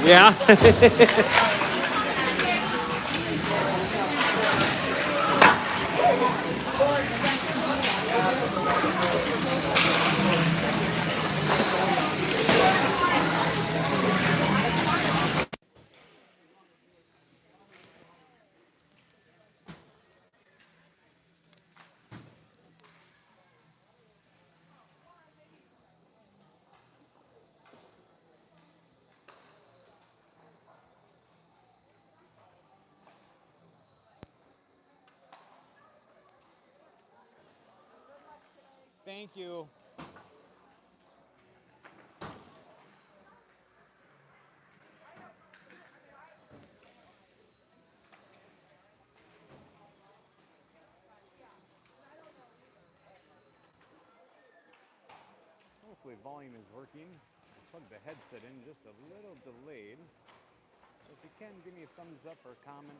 Yeah. Thank you. Hopefully volume is working. I plugged the headset in just a little delayed. So if you can, give me a thumbs up or a comment.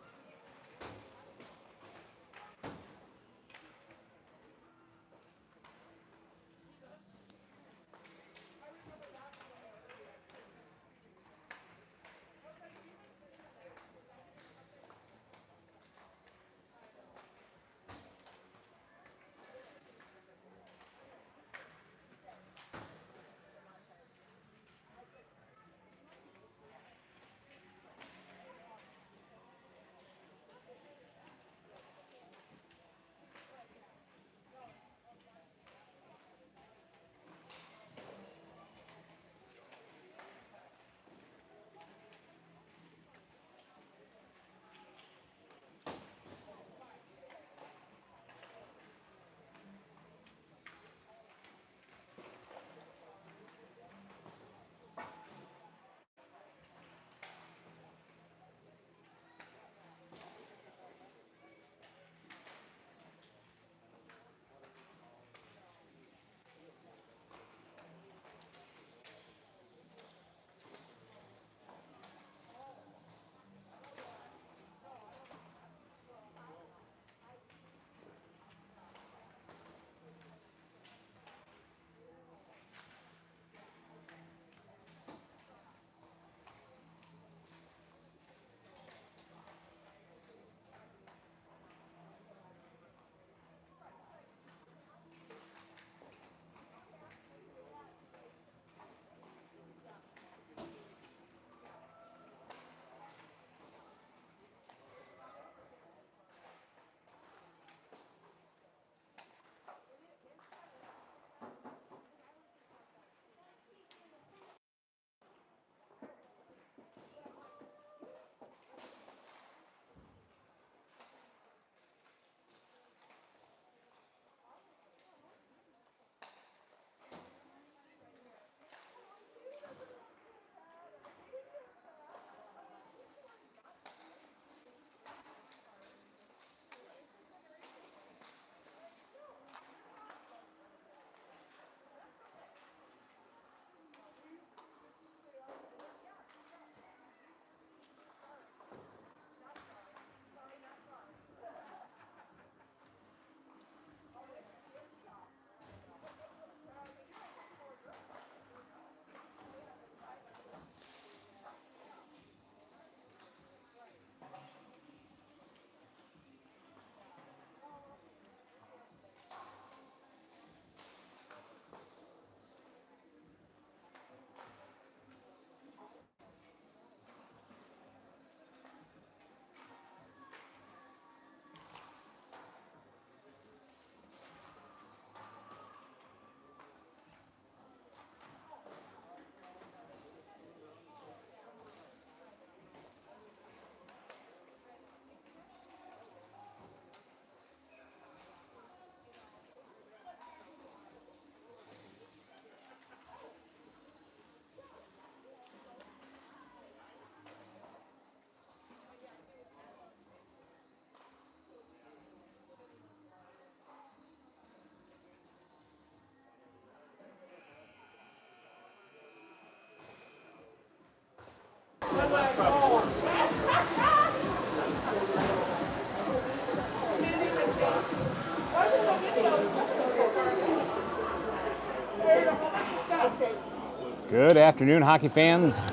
Good afternoon, hockey fans.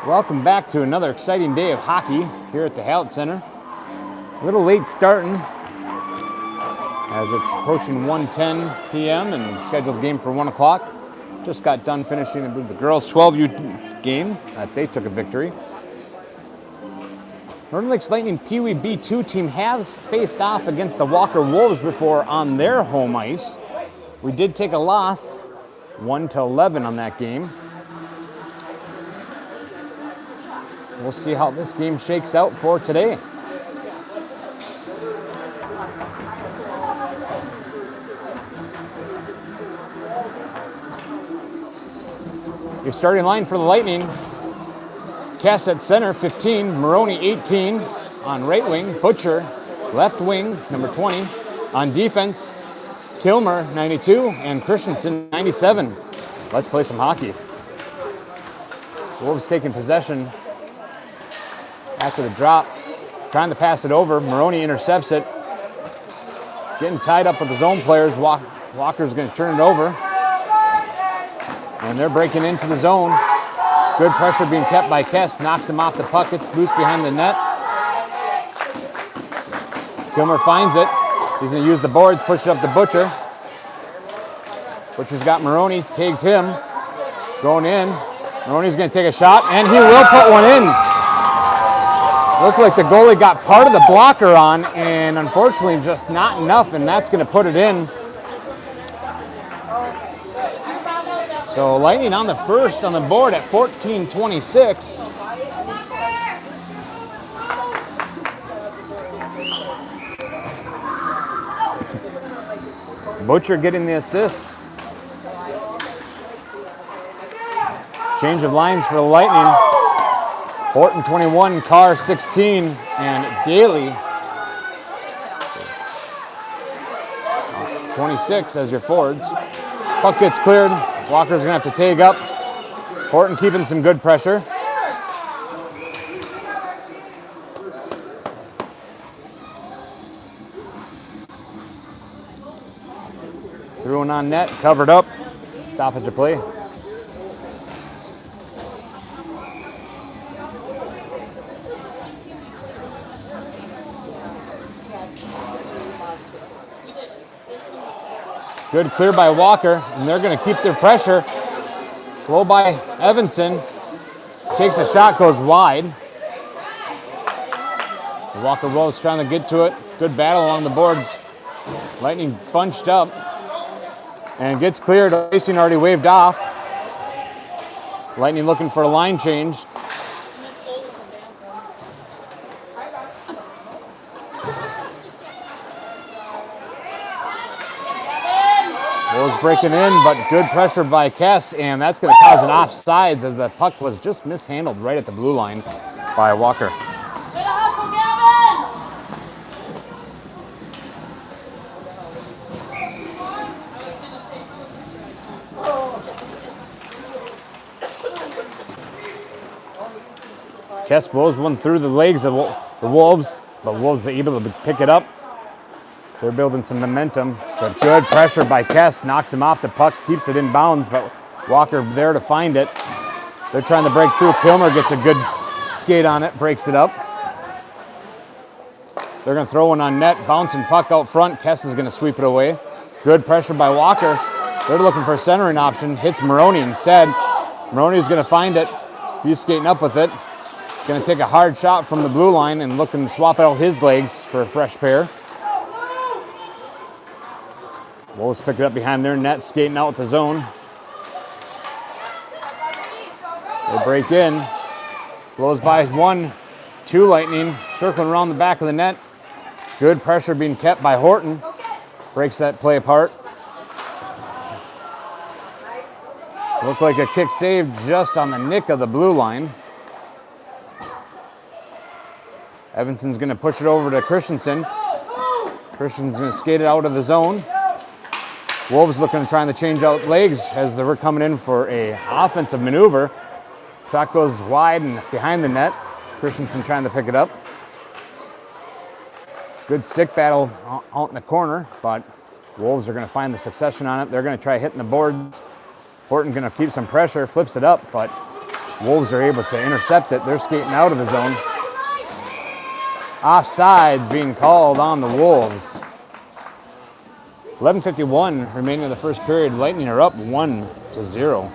Welcome back to another exciting day of hockey here at the Hallett Center. A little late starting as it's approaching 1:10 p.m. and scheduled game for 1 o'clock. Just got done finishing, I believe, the girls' 12U game that they took a victory. Northern Lakes Lightning Pee Wee B2 team has faced off against the Walker Wolves before on their home ice. We did take a loss, 1-11 on that game. We'll see how this game shakes out for today. Your starting line for the Lightning: Cass at center, 15, Moroni 18, on right wing, Butcher, left wing, number 20. On defense, Kilmer, 92, and Christensen, 97. Let's play some hockey. Wolves taking possession after the drop, trying to pass it over. Moroni intercepts it. Getting tied up with his own players. Walker's going to turn it over. And they're breaking into the zone. Good pressure being kept by Kess. Knocks him off the puck. It's loose behind the net. Kilmer finds it. He's going to use the boards, push it up to Butcher. Butcher's got Moroni. Tags him. Going in. Moroni's going to take a shot, and he will put one in. Looked like the goalie got part of the blocker on, and unfortunately just not enough, and that's going to put it in. So Lightning on the first on the board at 14:26. Butcher getting the assist. Change of lines for the Lightning. Horton 21, Carr 16, and Daley 26 as your forwards. Puck gets cleared. Walker's gonna have to tag up. Horton keeping some good pressure. Threw one on net, covered up. Stoppage of play. Good clear by Walker, and they're going to keep their pressure. Low by Evanson. Takes a shot, goes wide. The Walker Wolves trying to get to it. Good battle along the boards. Lightning bunched up and gets cleared. Racing already waved off. Lightning looking for a line change. Wolves breaking in, but good pressure by Kess, and that's going to cause an offsides as the puck was just mishandled right at the blue line by Walker. Kess blows one through the legs of the Wolves, but Wolves are able to pick it up. They're building some momentum, but good pressure by Kess, knocks him off the puck, keeps it in bounds, but Walker there to find it. They're trying to break through. Kilmer gets a good skate on it, breaks it up. They're going to throw one on net, bouncing puck out front. Kess is going to sweep it away. Good pressure by Walker. They're looking for a centering option, hits Moroni instead. Moroni's going to find it. He's skating up with it. Going to take a hard shot from the blue line and looking to swap out his legs for a fresh pair. Wolves pick it up behind their net, skating out with the zone. They break in. Blows by 1-2 Lightning, circling around the back of the net. Good pressure being kept by Horton. Breaks that play apart. Looked like a kick save just on the nick of the blue line. Evanson's going to push it over to Christensen. Christensen's going to skate it out of the zone. Wolves looking to try to change out legs as they were coming in for a offensive maneuver. Shot goes wide and behind the net. Christensen trying to pick it up. Good stick battle out in the corner, but Wolves are going to find the succession on it. They're going to try hitting the boards. Horton's going to keep some pressure, flips it up, but Wolves are able to intercept it. They're skating out of the zone. Offsides being called on the Wolves. 11:51 remaining in the first period. Lightning are up 1-0.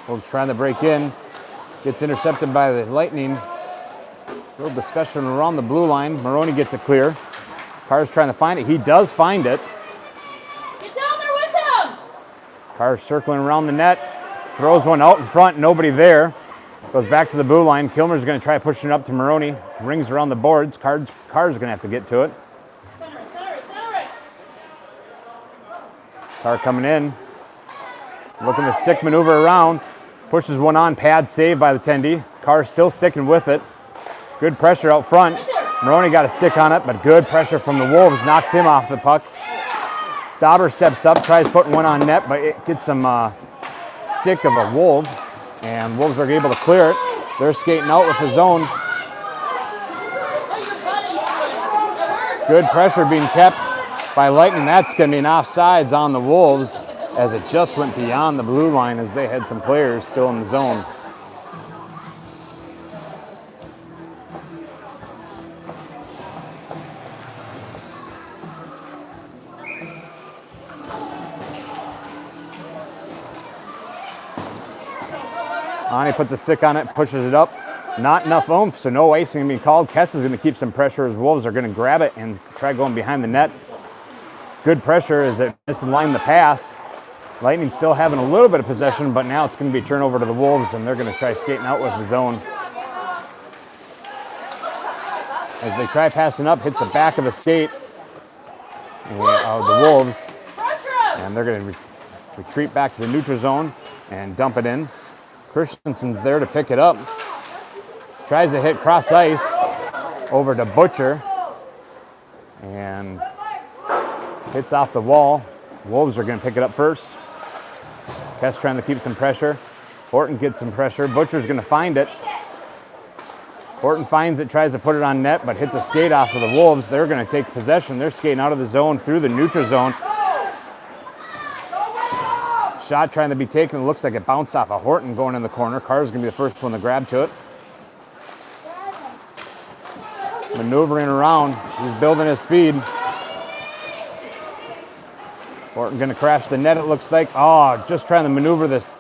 Wolves trying to break in. Gets intercepted by the Lightning. A little discussion around the blue line. Moroni gets it clear. Carr's trying to find it. He does find it. Get down there with him! Carr's circling around the net. Throws one out in front. Nobody there. Goes back to the blue line. Kilmer's going to try pushing it up to Moroni. Rings around the boards. Carr's going to have to get to it. Center it. Carr coming in. Looking to stick maneuver around. Pushes one on. Pad saved by the Tendy. Carr still sticking with it. Good pressure out front. Moroni got a stick on it, but good pressure from the Wolves knocks him off the puck. Dawber steps up, tries putting one on net, but it gets some stick of a Wolf, and Wolves are able to clear it. They're skating out with the zone. Good pressure being kept by Lightning. That's going to be an offsides on the Wolves, as it just went beyond the blue line as they had some players still in the zone. Ani puts a stick on it, pushes it up. Not enough oomph, so no icing going to be called. Kess is going to keep some pressure as Wolves are going to grab it and try going behind the net. Good pressure as it missed in line the pass. Lightning still having a little bit of possession, but now it's going to be turned over to the Wolves, and they're going to try skating out with the zone. As they try passing up, hits the back of the skate of the Wolves, and they're going to retreat back to the neutral zone and dump it in. Christensen's there to pick it up. Tries to hit cross ice over to Butcher and hits off the wall. Wolves are going to pick it up first. Kess trying to keep some pressure. Horton gets some pressure. Butcher's going to find it. Horton finds it, tries to put it on net, but hits a skate off of the Wolves. They're going to take possession. They're skating out of the zone through the neutral zone. Shot trying to be taken. It looks like it bounced off of Horton going in the corner. Carr's going to be the first one to grab to it. Maneuvering around. He's building his speed. Horton going to crash the net, it looks like. Oh, just trying to maneuver this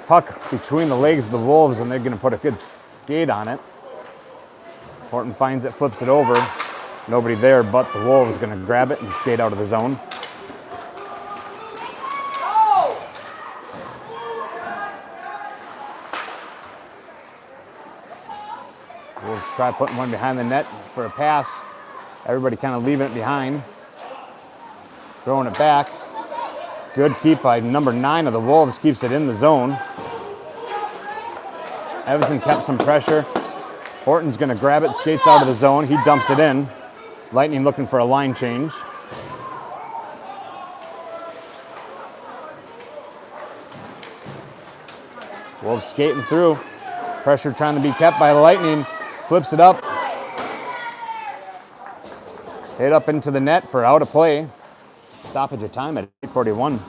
puck between the legs of the Wolves, and they're going to put a good skate on it. Horton finds it, flips it over. Nobody there, but the Wolves going to grab it and skate out of the zone. Wolves try putting one behind the net for a pass. Everybody kind of leaving it behind. Throwing it back. Good keep by number 9 of the Wolves, keeps it in the zone. Everson kept some pressure. Horton's going to grab it, skates out of the zone. He dumps it in. Lightning looking for a line change. Wolves skating through. Pressure trying to be kept by the Lightning. Flips it up. Hit up into the net for out of play. Stoppage of time at 8:41.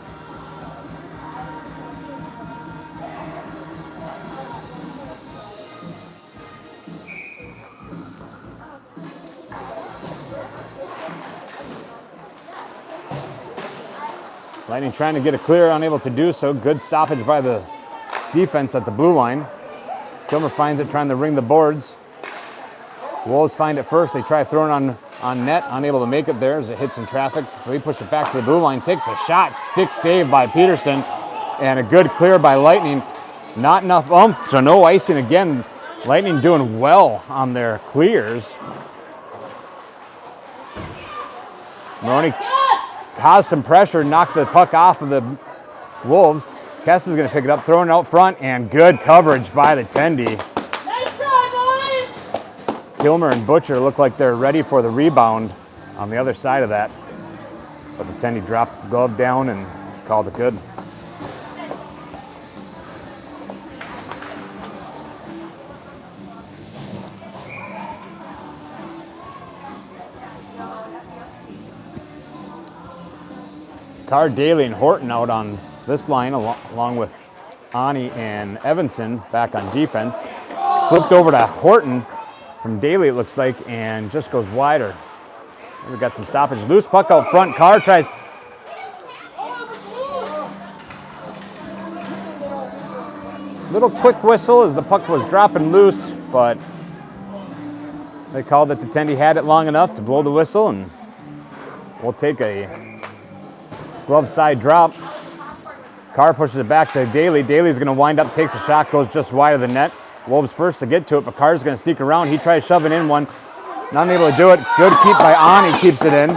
Lightning trying to get it clear, unable to do so. Good stoppage by the defense at the blue line. Kilmer finds it, trying to ring the boards. Wolves find it first. They try throwing on net, unable to make it there as it hits in traffic. So he pushes it back to the blue line, takes a shot, stick stave by Peterson, and a good clear by Lightning. Not enough oomph, so no icing again. Lightning doing well on their clears. Moroni caused some pressure, knocked the puck off of the Wolves. Kess is going to pick it up, throwing it out front, and good coverage by the Tendy. Nice try, boys! Kilmer and Butcher look like they're ready for the rebound on the other side of that. But the Tendy dropped the glove down and called it good. Carr, Daley, and Horton out on this line, along with Ani and Evanson back on defense. Flipped over to Horton from Daley, it looks like, and just goes wider. We've got some stoppage. Loose puck out front. Carr tries. Little quick whistle as the puck was dropping loose, but they called that the Tendy had it long enough to blow the whistle, and we'll take a glove side drop. Carr pushes it back to Daley. Daley's going to wind up, takes a shot, goes just wide of the net. Wolves first to get to it, but Carr's going to sneak around. He tries shoving in one. Not able to do it. Good keep by Ani, keeps it in.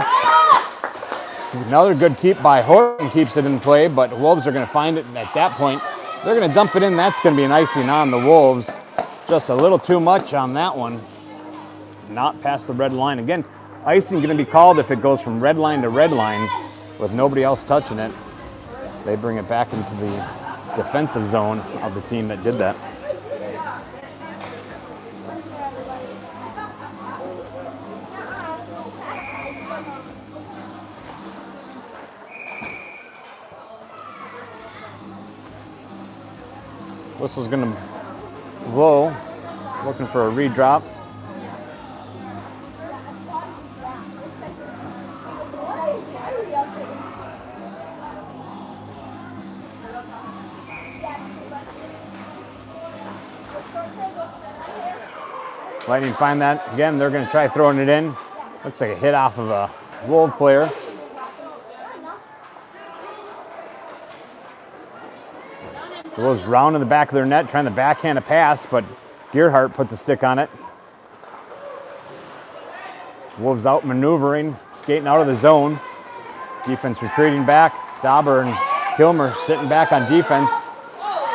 Another good keep by Horton keeps it in play, but the Wolves are going to find it, and at that point, they're going to dump it in. That's going to be an icing on the Wolves. Just a little too much on that one. Not past the red line. Again, icing going to be called if it goes from red line to red line with nobody else touching it. They bring it back into the defensive zone of the team that did that. Whistle's going to blow, looking for a redrop. Lightning find that. Again, they're going to try throwing it in. Looks like a hit off of a Wolf player. The Wolves round in the back of their net, trying to backhand a pass, but Gerhardt puts a stick on it. Wolves out maneuvering, skating out of the zone. Defense retreating back. Dawber and Kilmer sitting back on defense.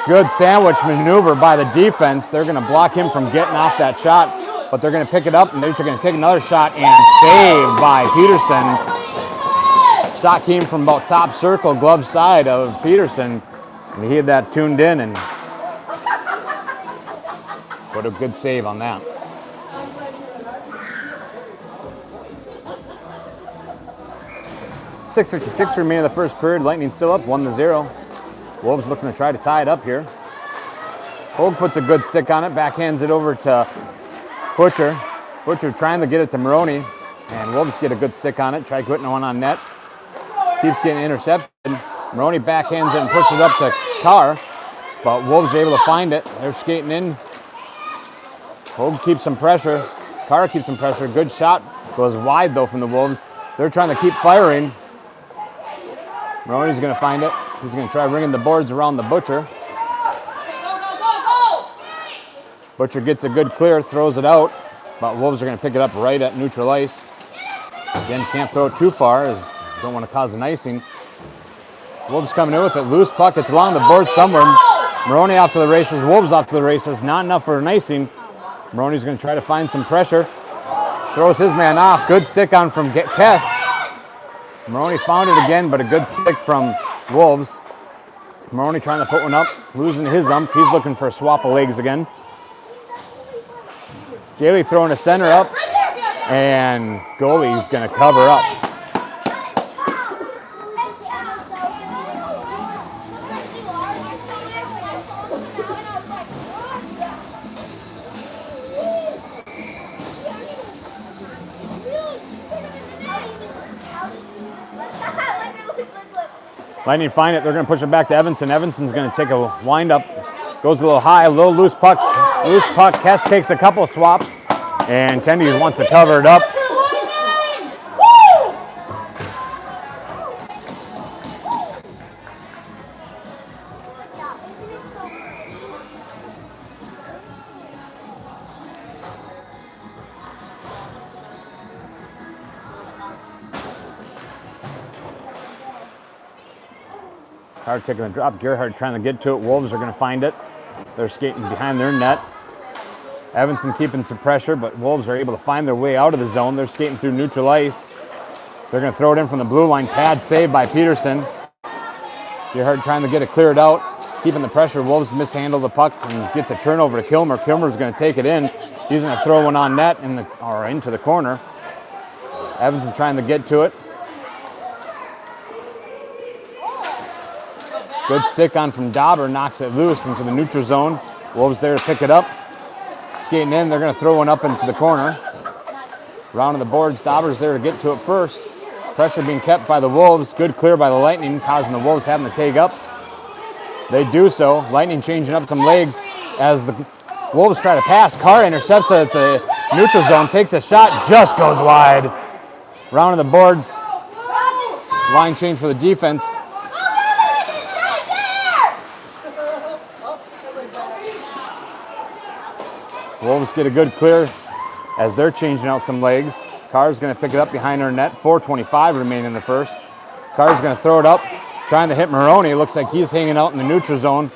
Good sandwich maneuver by the defense. They're going to block him from getting off that shot, but they're going to pick it up, and they're going to take another shot, and saved by Peterson. Shot came from about top circle, glove side of Peterson. And he had that tuned in, and what a good save on that. .6:56 remaining in the first period. Lightning still up 1-0. Wolves looking to try to tie it up here. Hogue puts a good stick on it, backhands it over to Butcher. Butcher trying to get it to Moroni, and Wolves get a good stick on it. Try putting one on net. Keeps getting intercepted. Moroni backhands it and pushes up to Carr, but Wolves are able to find it. They're skating in. Hogue keeps some pressure. Carr keeps some pressure. Good shot. Goes wide, though, from the Wolves. They're trying to keep firing. Moroni's going to find it. He's going to try ringing the boards around the Butcher. Butcher gets a good clear, throws it out, but Wolves are going to pick it up right at neutral ice. Again, can't throw it too far, as don't want to cause an icing. Wolves coming in with it. Loose puck. It's along the board somewhere. Moroni off to the races. Wolves off to the races. Not enough for an icing. Moroni's going to try to find some pressure. Throws his man off. Good stick on from Kess. Moroni found it again, but a good stick from Wolves. Moroni trying to put one up. Losing his ump. He's looking for a swap of legs again. Daley throwing a center up. And goalie's going to cover up. Lightning find it. They're going to push it back to Evanson. Evanson's going to take a wind-up. Goes a little high, a little loose puck. Loose puck. Kess takes a couple of swaps, and Tendy wants to cover it up. Carr taking a drop. Gerhardt trying to get to it. Wolves are going to find it. They're skating behind their net. Evanson keeping some pressure, but Wolves are able to find their way out of the zone. They're skating through neutral ice. They're going to throw it in from the blue line. Pad save by Peterson. Gerhardt trying to get it cleared out. Keeping the pressure. Wolves mishandle the puck and gets a turnover to Kilmer. Kilmer's going to take it in. He's going to throw one on net or into the corner. Evanson trying to get to it. Good stick on from Dawber, knocks it loose into the neutral zone. Wolves there to pick it up. Skating in, they're going to throw one up into the corner. Round of the boards, Dawber's there to get to it first. Pressure being kept by the Wolves. Good clear by the Lightning, causing the Wolves having to take up. They do so. Lightning changing up some legs as the Wolves try to pass. Carr intercepts it at the neutral zone, takes a shot, just goes wide. Round of the boards. Line change for the defense. Wolves get a good clear as they're changing out some legs. Carr's going to pick it up behind our net. 4:25 remaining in the first. Carr's going to throw it up, trying to hit Moroni. Looks like he's hanging out in the neutral zone.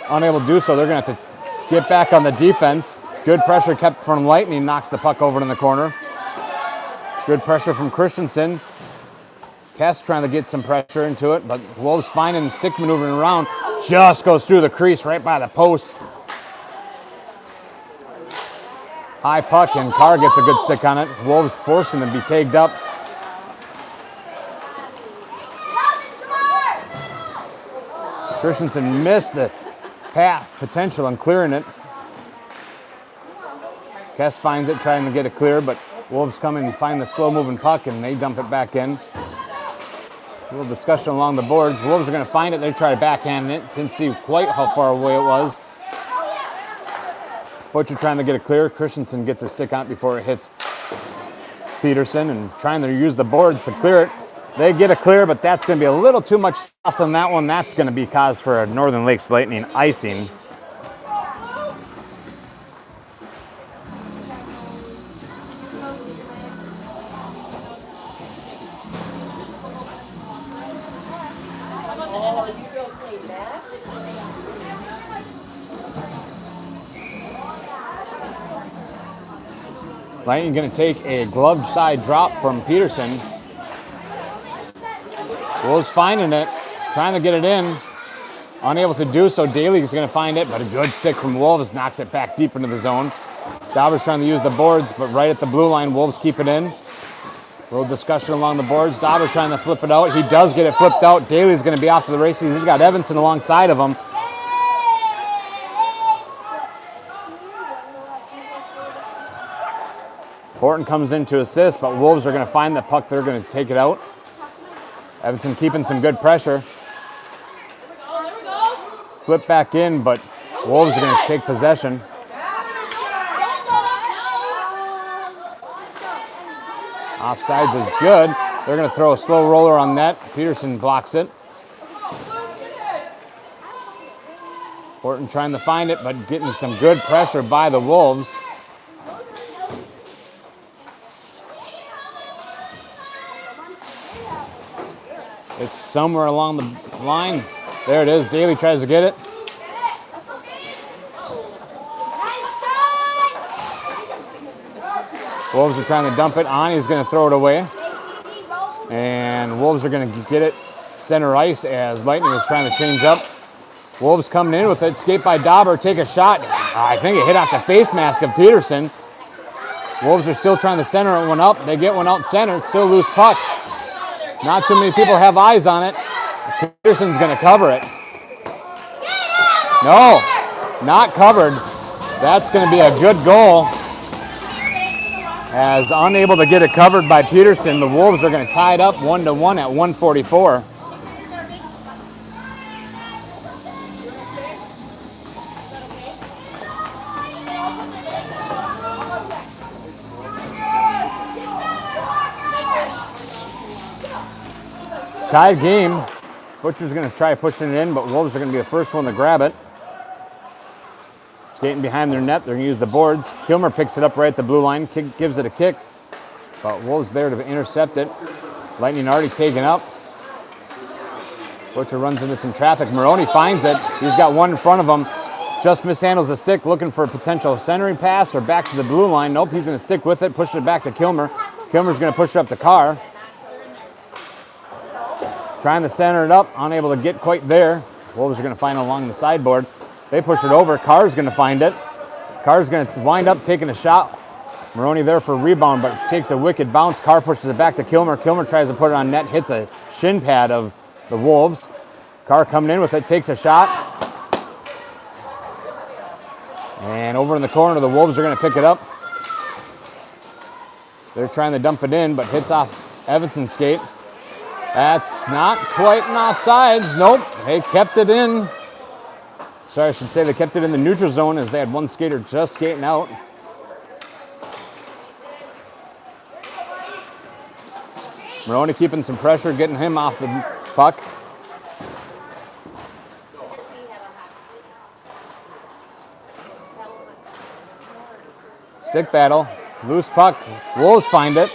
Unable to do so. They're going to have to get back on the defense. Good pressure kept from Lightning. Knocks the puck over in the corner. Good pressure from Christensen. Kess trying to get some pressure into it, but Wolves finding stick maneuvering around. Just goes through the crease right by the post. High puck, and Carr gets a good stick on it. Wolves forcing them to be tagged up. Christensen missed the path potential on clearing it. Kess finds it, trying to get it clear, but Wolves come in and find the slow-moving puck, and they dump it back in. A little discussion along the boards. Wolves are going to find it. They try to backhand it. Didn't see quite how far away it was. Butcher trying to get it clear. Christensen gets a stick on it before it hits Peterson, and trying to use the boards to clear it. They get it clear, but that's going to be a little too much sauce on that one. That's going to be cause for a Northern Lakes Lightning icing. Lightning going to take a glove side drop from Peterson. Wolves finding it, trying to get it in. Unable to do so. Daley is going to find it, but a good stick from Wolves knocks it back deep into the zone. Dawber's trying to use the boards, but right at the blue line, Wolves keep it in. A little discussion along the boards. Dawber trying to flip it out. He does get it flipped out. Daley's going to be off to the races. He's got Evanson alongside of him. Horton comes in to assist, but Wolves are going to find the puck. They're going to take it out. Evanson keeping some good pressure. Flip back in, but Wolves are going to take possession. Offsides is good. They're going to throw a slow roller on net. Peterson blocks it. Horton trying to find it, but getting some good pressure by the Wolves. It's somewhere along the line. There it is. Daley tries to get it. Wolves are trying to dump it on. He's going to throw it away. And Wolves are going to get it center ice as Lightning is trying to change up. Wolves coming in with it. Skate by Dawber. Take a shot. I think it hit off the face mask of Peterson. Wolves are still trying to center one up. They get one out center. It's still a loose puck. Not too many people have eyes on it. Peterson's going to cover it. No, not covered. That's going to be a good goal. As unable to get it covered by Peterson, the Wolves are going to tie it up 1-1 at 1:44. Tied game. Butcher's going to try pushing it in, but Wolves are going to be the first one to grab it. Skating behind their net, they're going to use the boards. Kilmer picks it up right at the blue line, gives it a kick, but Wolves there to intercept it. Lightning already taken up. Butcher runs into some traffic. Moroni finds it. He's got one in front of him. Just mishandles the stick, looking for a potential centering pass or back to the blue line. Nope, he's going to stick with it, push it back to Kilmer. Kilmer's going to push it up the Carr. Trying to center it up, unable to get quite there. Wolves are going to find it along the sideboard. They push it over. Carr's going to find it. Carr's going to wind up taking a shot. Moroni there for a rebound, but takes a wicked bounce. Carr pushes it back to Kilmer. Kilmer tries to put it on net, hits a shin pad of the Wolves. Carr coming in with it, takes a shot. And over in the corner, the Wolves are going to pick it up. They're trying to dump it in, but hits off Evanson's skate. That's not quite an offsides. Nope, they kept it in. Sorry, I should say they kept it in the neutral zone as they had one skater just skating out. Moroni keeping some pressure, getting him off the puck. Stick battle, loose puck. Wolves find it.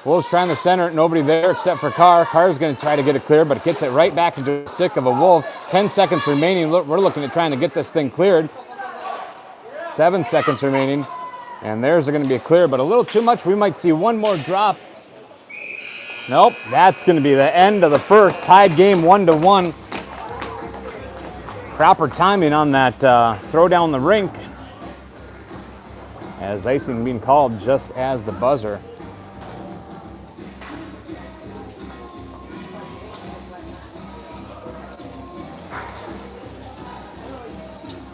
Wolves trying to center it, nobody there except for Carr. Carr's going to try to get it clear, but gets it right back into the stick of a Wolf. 10 seconds remaining. Look, we're looking at trying to get this thing cleared. 7 seconds remaining, and theirs are going to be a clear, but a little too much. We might see one more drop. Nope, that's going to be the end of the first. Tied game 1-1. Proper timing on that throw down the rink, as icing being called just as the buzzer.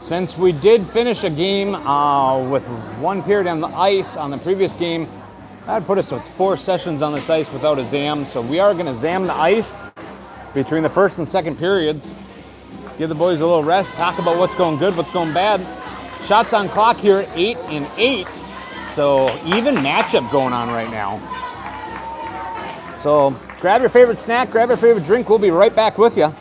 Since we did finish a game with 1 period on the ice on the previous game, that would put us with 4 sessions on this ice without a zam. So we are going to zam the ice between the first and second periods. Give the boys a little rest, talk about what's going good, what's going bad. Shots on clock here at 8 and 8. So even matchup going on right now. So grab your favorite snack, grab your favorite drink. We'll be right back with you.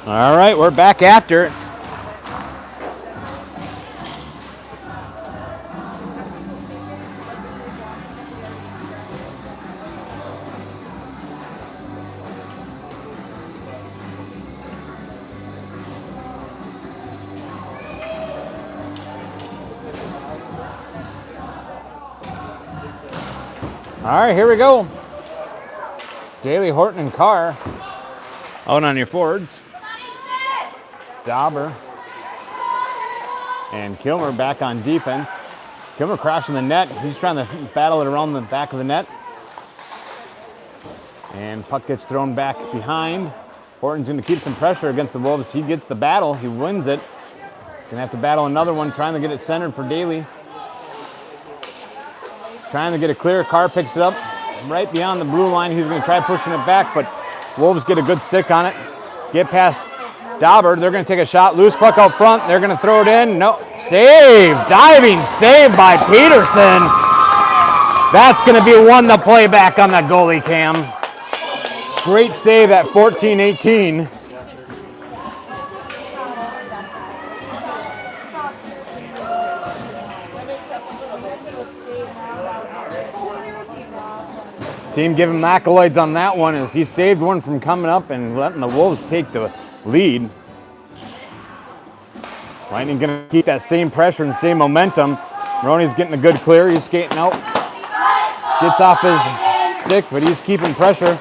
All right, we're back after it. All right, here we go. Daley, Horton, and Carr out on your forwards. Dawber and Kilmer back on defense. Kilmer crashing the net. He's trying to battle it around the back of the net. And puck gets thrown back behind. Horton's going to keep some pressure against the Wolves. He gets the battle. He wins it. Going to have to battle another one, trying to get it centered for Daley. Trying to get it clear. Carr picks it up right beyond the blue line. He's going to try pushing it back, but Wolves get a good stick on it. Get past Dawber. They're going to take a shot. Loose puck out front. They're going to throw it in. No. Save. Diving save by Peterson. That's going to be one to play back on the goalie cam. Great save at 14-18. Team giving him accolades on that one as he saved one from coming up and letting the Wolves take the lead. Lightning going to keep that same pressure and same momentum. Moroni's getting a good clear. He's skating out. Gets off his stick, but he's keeping pressure.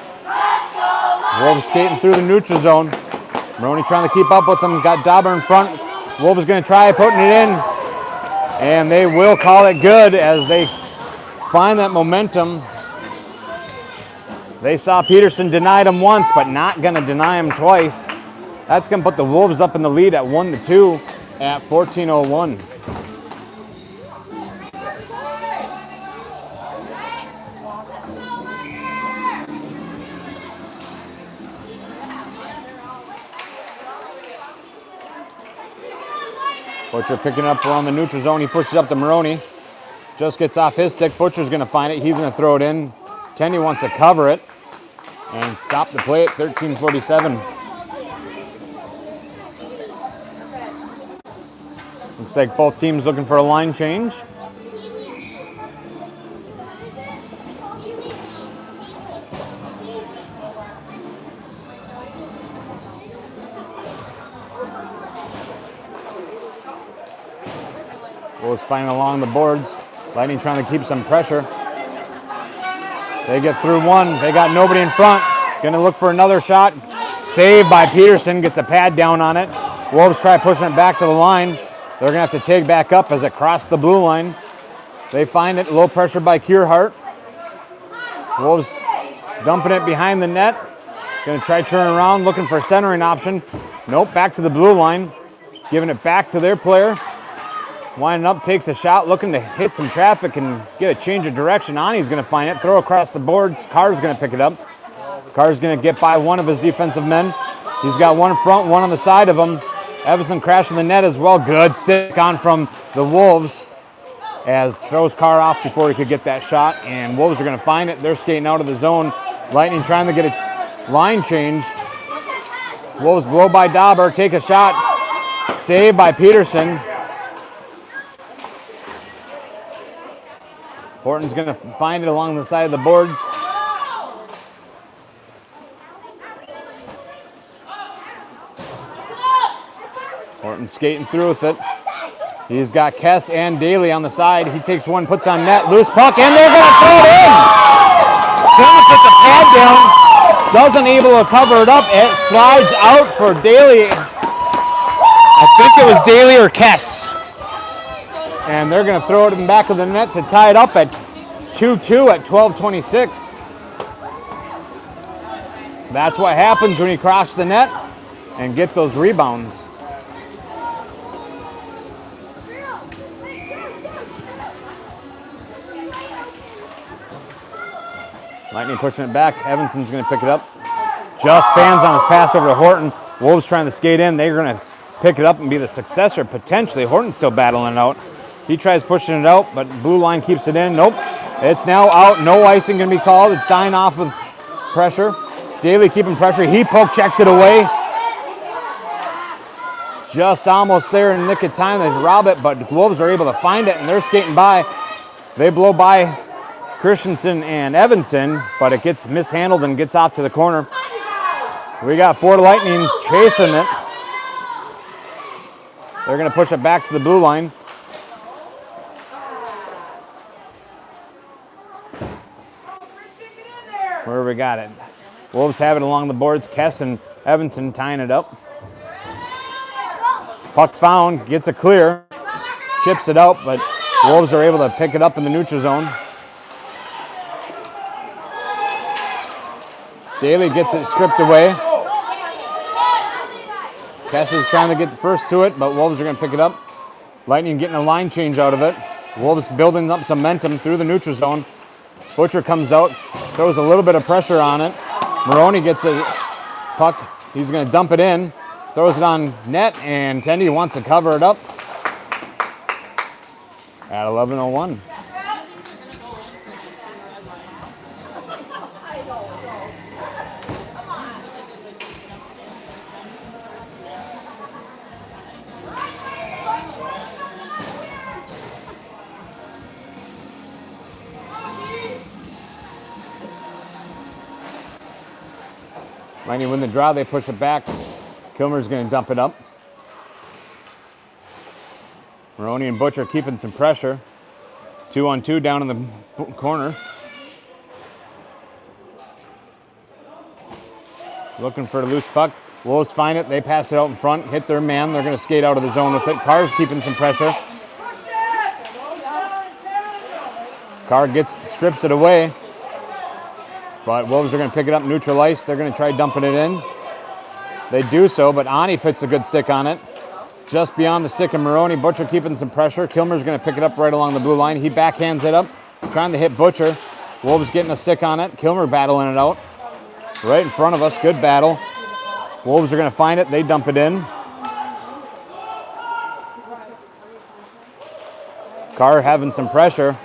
Wolves skating through the neutral zone. Moroni trying to keep up with them. Got Dawber in front. Wolves going to try putting it in. And they will call it good as they find that momentum. They saw Peterson denied him once, but not going to deny him twice. That's going to put the Wolves up in the lead at 1-2 at 14:01. Butcher picking up around the neutral zone. He pushes up to Moroni. Just gets off his stick. Butcher's going to find it. He's going to throw it in. Tenny wants to cover it and stop the play at 13:47. Looks like both teams looking for a line change. Wolves fighting along the boards. Lightning trying to keep some pressure. They get through one. They got nobody in front. Going to look for another shot. Saved by Peterson. Gets a pad down on it. Wolves try pushing it back to the line. They're going to have to take back up as it crossed the blue line. They find it. Low pressure by Kierhart. Wolves dumping it behind the net. Going to try turning around, looking for a centering option. Nope, back to the blue line. Giving it back to their player. Winding up, takes a shot, looking to hit some traffic and get a change of direction. Ani's going to find it, throw across the boards. Carr's going to pick it up. Carr's going to get by one of his defensive men. He's got one in front, one on the side of him. Evanson crashing the net as well. Good stick on from the Wolves as throws Carr off before he could get that shot. And Wolves are going to find it. They're skating out of the zone. Lightning trying to get a line change. Wolves blow by Dawber, take a shot. Saved by Peterson. Horton's going to find it along the side of the boards. Horton skating through with it. He's got Kess and Daley on the side. He takes one, puts on net, loose puck, and they're going to throw it in. Kilmer puts a pad down, doesn't able to cover it up. It slides out for Daley. I think it was Daley or Kess. And they're going to throw it in the back of the net to tie it up at 2-2 at 12:26. That's what happens when you cross the net and get those rebounds. Lightning pushing it back. Evanson's going to pick it up. Just fans on his pass over to Horton. Wolves trying to skate in. They're going to pick it up and be the successor potentially. Horton's still battling it out. He tries pushing it out, but blue line keeps it in. Nope. It's now out. No icing going to be called. It's dying off with pressure. Daley keeping pressure. He poke checks it away. just almost there in the nick of time. They rob it, but the Wolves are able to find it, and they're skating by. They blow by Christensen and Evanson, but it gets mishandled and gets off to the corner. We got Fort Lightnings chasing it. They're going to push it back to the blue line. Where we got it. Wolves have it along the boards. Kess and Evanson tying it up. Puck found, gets a clear, chips it out, but Wolves are able to pick it up in the neutral zone. Daley gets it stripped away. Kess is trying to get first to it, but Wolves are going to pick it up. Lightning getting a line change out of it. Wolves building up some momentum through the neutral zone. Butcher comes out, throws a little bit of pressure on it. Moroni gets a puck. He's going to dump it in, throws it on net, and Tendy wants to cover it up at 11:01. Lightning win the draw, they push it back. Kilmer's going to dump it up. Moroni and Butcher keeping some pressure. 2-on-2 down in the corner. Looking for a loose puck. Wolves find it, they pass it out in front, hit their man. They're going to skate out of the zone with it. Carr's keeping some pressure. Carr strips it away. But Wolves are going to pick it up neutral ice. They're going to try dumping it in. They do so, but Ani puts a good stick on it. Just beyond the stick of Moroni. Butcher keeping some pressure. Kilmer's going to pick it up right along the blue line. He backhands it up, trying to hit Butcher. Wolves getting a stick on it. Kilmer battling it out. Right in front of us. Good battle. Wolves are going to find it. They dump it in. Carr having some pressure.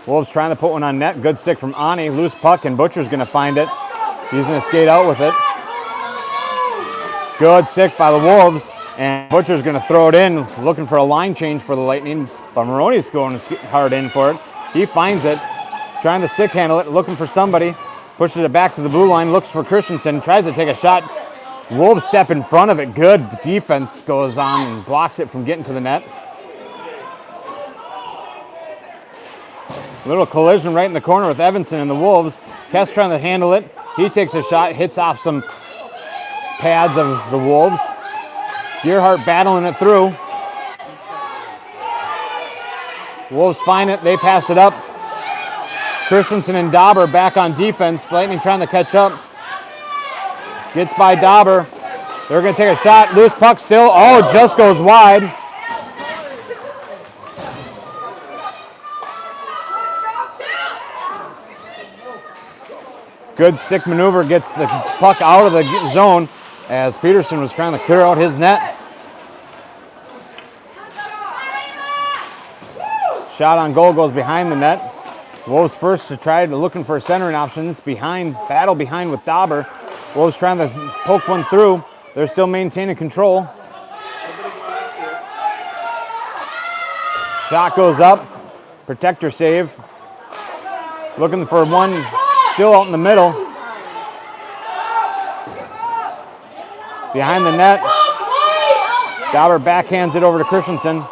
Wolves trying to put one on net. Good stick from Ani. Loose puck, and Butcher's going to find it. He's going to skate out with it. Good stick by the Wolves, and Butcher's going to throw it in, looking for a line change for the Lightning, but Moroni's going hard in for it. He finds it, trying to stick handle it, looking for somebody, pushes it back to the blue line, looks for Christensen, tries to take a shot. Wolves step in front of it. Good defense goes on and blocks it from getting to the net. Little collision right in the corner with Evanson and the Wolves. Kess trying to handle it. He takes a shot, hits off some pads of the Wolves. Gearhart battling it through. Wolves find it. They pass it up. Christensen and Dawber back on defense. Lightning trying to catch up. Gets by Dawber. They're going to take a shot. Loose puck still. Oh, just goes wide. Good stick maneuver, gets the puck out of the zone as Peterson was trying to clear out his net. Shot on goal goes behind the net. Wolves first to try looking for centering options. Battle behind with Dawber. Wolves trying to poke one through. They're still maintaining control. Shot goes up. Protector save. Looking for one. Still out in the middle. Behind the net. Dawber backhands it over to Christensen.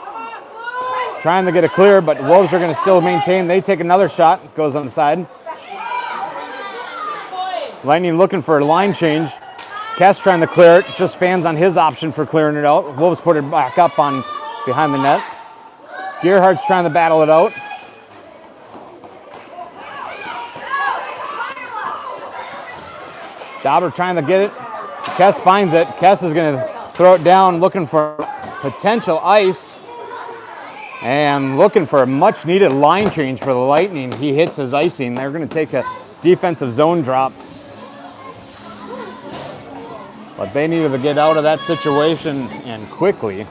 Trying to get a clear, but Wolves are going to still maintain. They take another shot. Goes on the side. Lightning looking for a line change. Kess trying to clear it. Just fans on his option for clearing it out. Wolves put it back up on behind the net. Gearhart's trying to battle it out. Dawber trying to get it. Kess finds it. Kess is going to throw it down, looking for potential ice. And looking for a much needed line change for the Lightning. He hits his icing. They're going to take a defensive zone drop. But they needed to get out of that situation and quickly.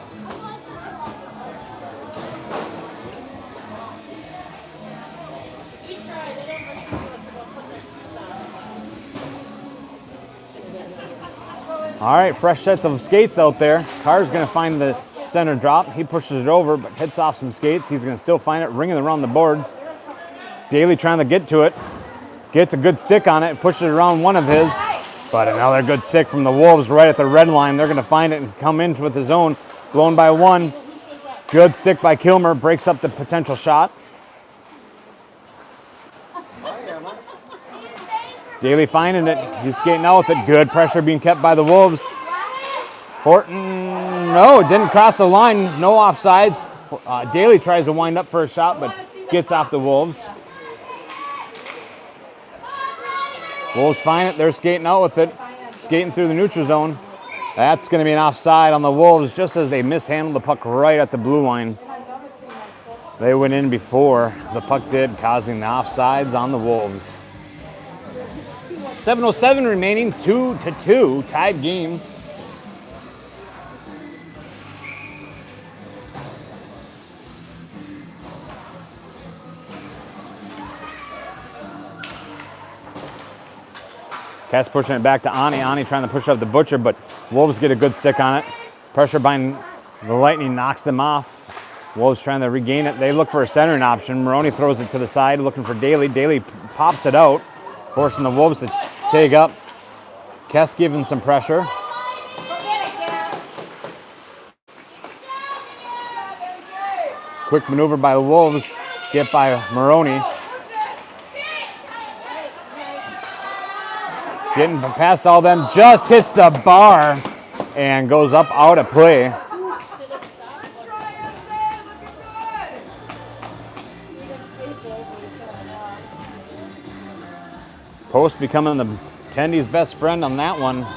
All right, fresh sets of skates out there. Carr's going to find the center drop. He pushes it over, but hits off some skates. He's going to still find it, ringing around the boards. Daley trying to get to it. Gets a good stick on it, pushes it around one of his. But another good stick from the Wolves right at the red line. They're going to find it and come in with his own. Blown by one. Good stick by Kilmer. Breaks up the potential shot. Daley finding it. He's skating out with it. Good pressure being kept by the Wolves. Horton, no, didn't cross the line. No offsides. Daley tries to wind up for a shot, but gets off the Wolves. Wolves find it. They're skating out with it. Skating through the neutral zone. That's going to be an offside on the Wolves just as they mishandled the puck right at the blue line. They went in before the puck did, causing the offsides on the Wolves. 7:07 remaining, 2-2, tied game. Cass pushing it back to Ani. Ani trying to push up the Butcher, but Wolves get a good stick on it. Pressure by the Lightning knocks them off. Wolves trying to regain it. They look for a centering option. Moroni throws it to the side, looking for Daley. Daley pops it out, forcing the Wolves to take up. Cass giving some pressure. Quick maneuver by the Wolves. Get by Moroni. Getting past all them, just hits the bar and goes up out of play. Post becoming the attendee's best friend on that one.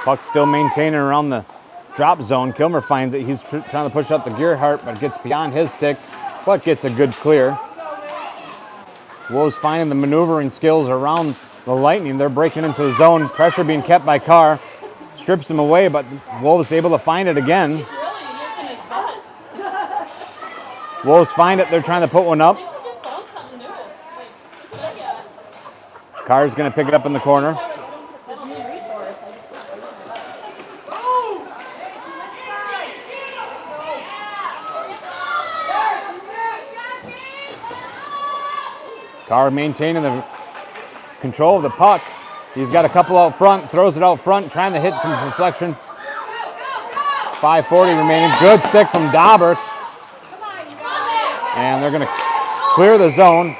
Puck still maintaining around the drop zone. Kilmer finds it. He's trying to push up the Gearhart, but gets beyond his stick, but gets a good clear. Wolves finding the maneuvering skills around the Lightning. They're breaking into the zone. Pressure being kept by Carr. Strips him away, but Wolves able to find it again. Wolves find it. They're trying to put one up. Carr's going to pick it up in the corner. Carr maintaining the control of the puck. He's got a couple out front, throws it out front, trying to hit some deflection. 5:40 remaining. Good stick from Dawber. And they're going to clear the zone.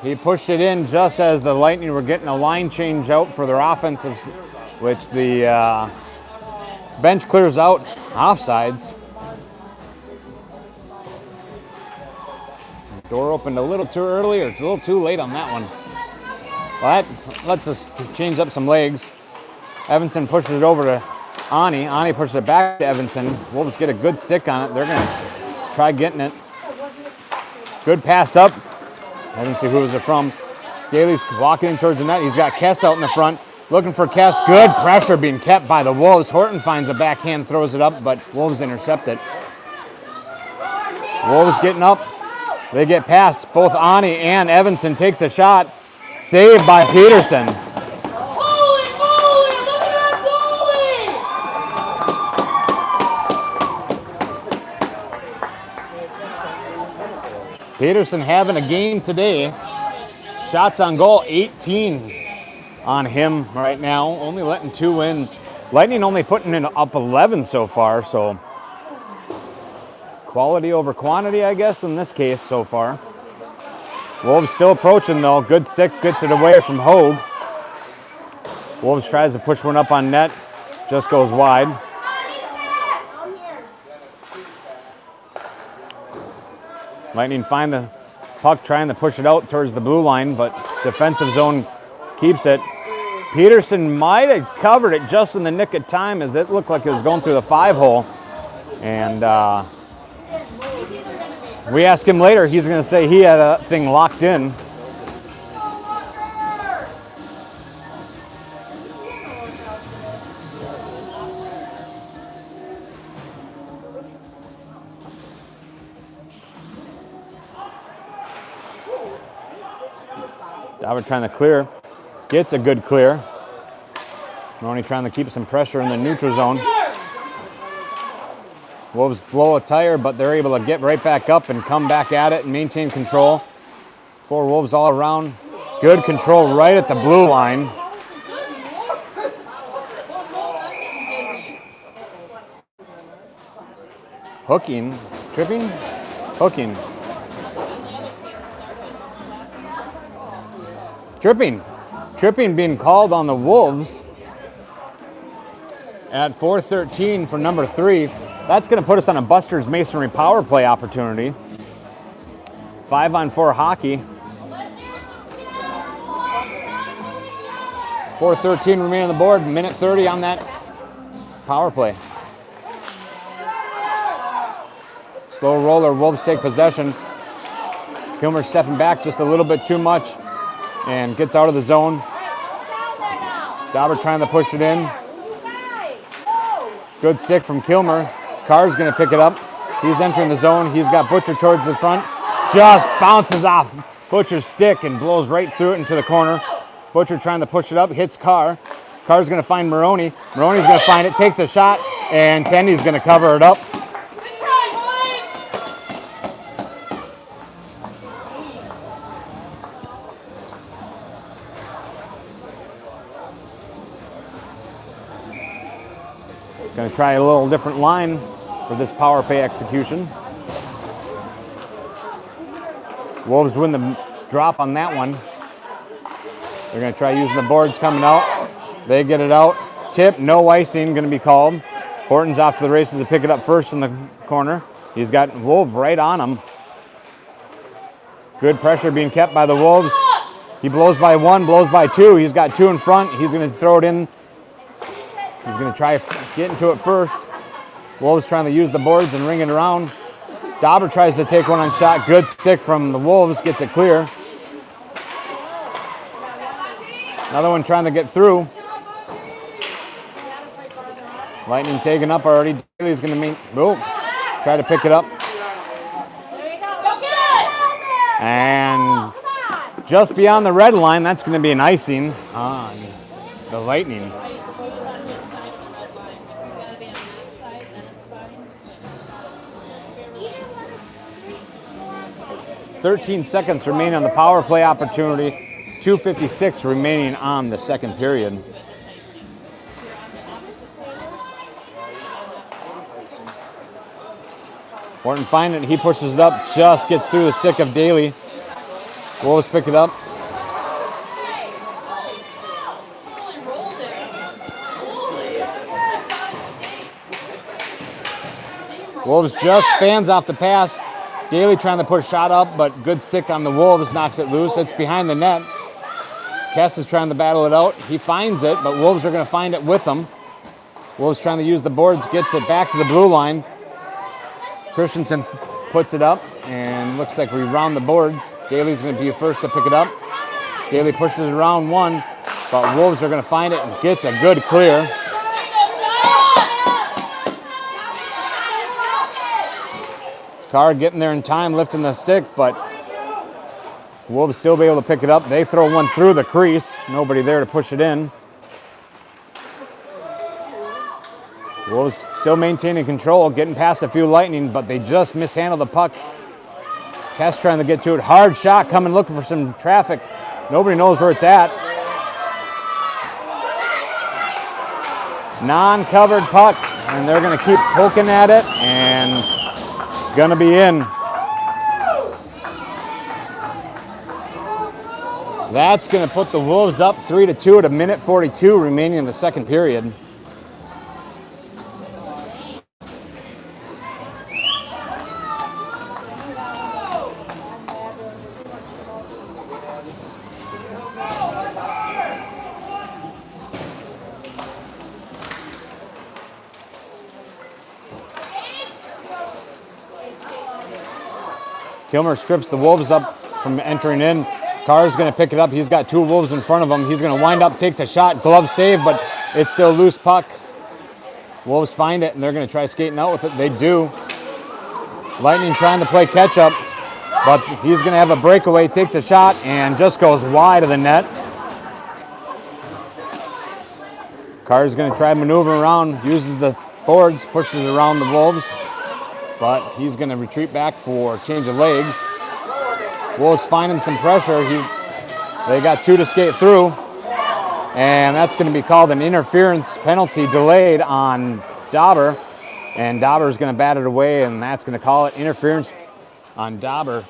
He pushed it in just as the Lightning were getting a line change out for their offensives, which the bench clears out offsides. Door opened a little too early or a little too late on that one. Well, that lets us change up some legs. Evanson pushes it over to Ani. Ani pushes it back to Evanson. Wolves get a good stick on it. They're going to try getting it. Good pass up. I didn't see who was it from. Daley's walking in towards the net. He's got Kess out in the front. Looking for Kess. Good pressure being kept by the Wolves. Horton finds a backhand, throws it up, but Wolves intercept it. Wolves getting up. They get past both Ani and Evanson. Takes a shot. Saved by Peterson. Holy moly! Look at that goalie! Peterson having a game today. Shots on goal, 18 on him right now. Only letting 2 in. Lightning only putting in up 11 so far, so quality over quantity, I guess, in this case so far. Wolves still approaching, though. Good stick, gets it away from Hogue. Wolves tries to push one up on net, just goes wide. Lightning find the puck, trying to push it out towards the blue line, but defensive zone keeps it. Peterson might have covered it just in the nick of time as it looked like it was going through the 5-hole. And we asked him later, he's going to say he had a thing locked in. Dawber trying to clear. Gets a good clear. Moroni trying to keep some pressure in the neutral zone. Wolves blow a tire, but they're able to get right back up and come back at it and maintain control. 4 Wolves all around. Good control right at the blue line. Hooking, tripping, hooking. Tripping being called on the Wolves at 4:13 for number 3. That's going to put us on a Buster's Masonry power play opportunity. 5-on-4 hockey. 4:13 remaining on the board, minute 30 on that power play. Slow roller, Wolves take possession. Kilmer stepping back just a little bit too much and gets out of the zone. Dawber trying to push it in. Good stick from Kilmer. Carr's going to pick it up. He's entering the zone. He's got Butcher towards the front. Just bounces off Butcher's stick and blows right through it into the corner. Butcher trying to push it up, hits Carr. Carr's going to find Moroni. Moroni's going to find it, takes a shot, and Tendy's going to cover it up. Going to try a little different line for this power play execution. Wolves win the drop on that one. They're going to try using the boards coming out. They get it out. Tip, no icing, going to be called. Horton's off to the races to pick it up first in the corner. He's got Wolf right on him. Good pressure being kept by the Wolves. He blows by 1, blows by 2. He's got 2 in front. He's going to throw it in. He's going to try getting to it first. Wolves trying to use the boards and ring it around. Dawber tries to take one on shot. Good stick from the Wolves. Gets it clear. Another one trying to get through. Lightning taken up already. Daley's going to try to pick it up. And just beyond the red line, that's going to be an icing on the Lightning. 13 seconds remaining on the power play opportunity. 2:56 remaining on the second period. Horton finds it. He pushes it up. Just gets through the stick of Daley. Wolves pick it up. Wolves just fans off the pass. Daley trying to push shot up, but good stick on the Wolves, knocks it loose. It's behind the net. Kess is trying to battle it out. He finds it, but Wolves are going to find it with him. Wolves trying to use the boards, gets it back to the blue line. Christensen puts it up, and looks like we round the boards. Daley's going to be first to pick it up. Daley pushes it around 1, but Wolves are going to find it and gets a good clear. Carr getting there in time, lifting the stick, but Wolves still be able to pick it up. They throw one through the crease. Nobody there to push it in. Wolves still maintaining control, getting past a few Lightning, but they just mishandle the puck. Kess trying to get to it. Hard shot coming, looking for some traffic. Nobody knows where it's at. Non-covered puck, and they're going to keep poking at it, and going to be in. That's going to put the Wolves up 3-2 at a minute 42 remaining in the second period. Kilmer strips the Wolves up from entering in. Carr's going to pick it up. He's got 2 Wolves in front of him. He's going to wind up, takes a shot, glove save, but it's still loose puck. Wolves find it, and they're going to try skating out with it. They do. Lightning trying to play catch-up. but he's going to have a breakaway, takes a shot, and just goes wide of the net. Carr's going to try to maneuver around, uses the boards, pushes around the Wolves, but he's going to retreat back for a change of legs. Wolves finding some pressure. They got 2 to skate through, and that's going to be called an interference penalty delayed on Dawber, and Dawber's going to bat it away, and that's going to call it interference on Dawber.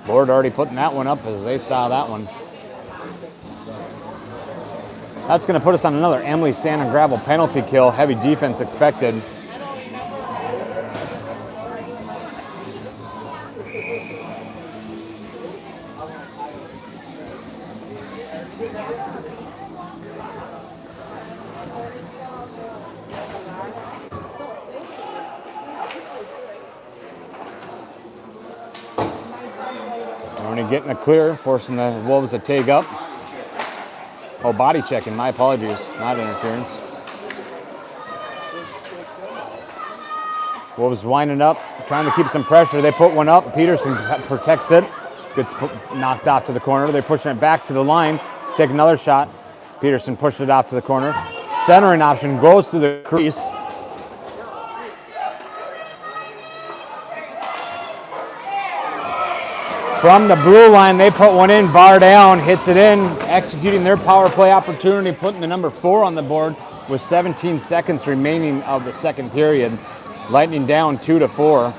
Board already putting that one up as they saw that one. That's going to put us on another Emily Sand and Gravel penalty kill. Heavy defense expected. Moroni getting a clear, forcing the Wolves to take up. Oh, body checking. My apologies. Not interference. Wolves winding up, trying to keep some pressure. They put one up. Peterson protects it. Gets knocked off to the corner. They're pushing it back to the line. Take another shot. Peterson pushed it off to the corner. Centering option goes to the crease. From the blue line, they put one in, bar down, hits it in, executing their power play opportunity, putting the number 4 on the board with 17 seconds remaining of the second period. Lightning down 2-4.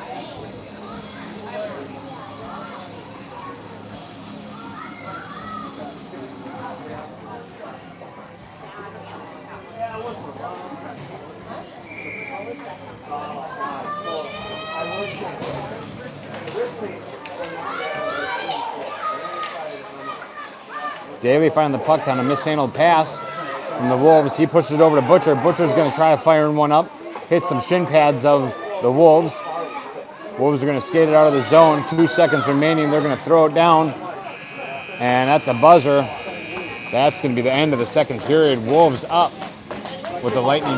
Daley finding the puck on a mishandled pass from the Wolves. He pushes it over to Butcher. Butcher's going to try to fire one up. Hit some shin pads of the Wolves. Wolves are going to skate it out of the zone. 2 seconds remaining. They're going to throw it down. And at the buzzer, that's going to be the end of the second period. Wolves up with the Lightning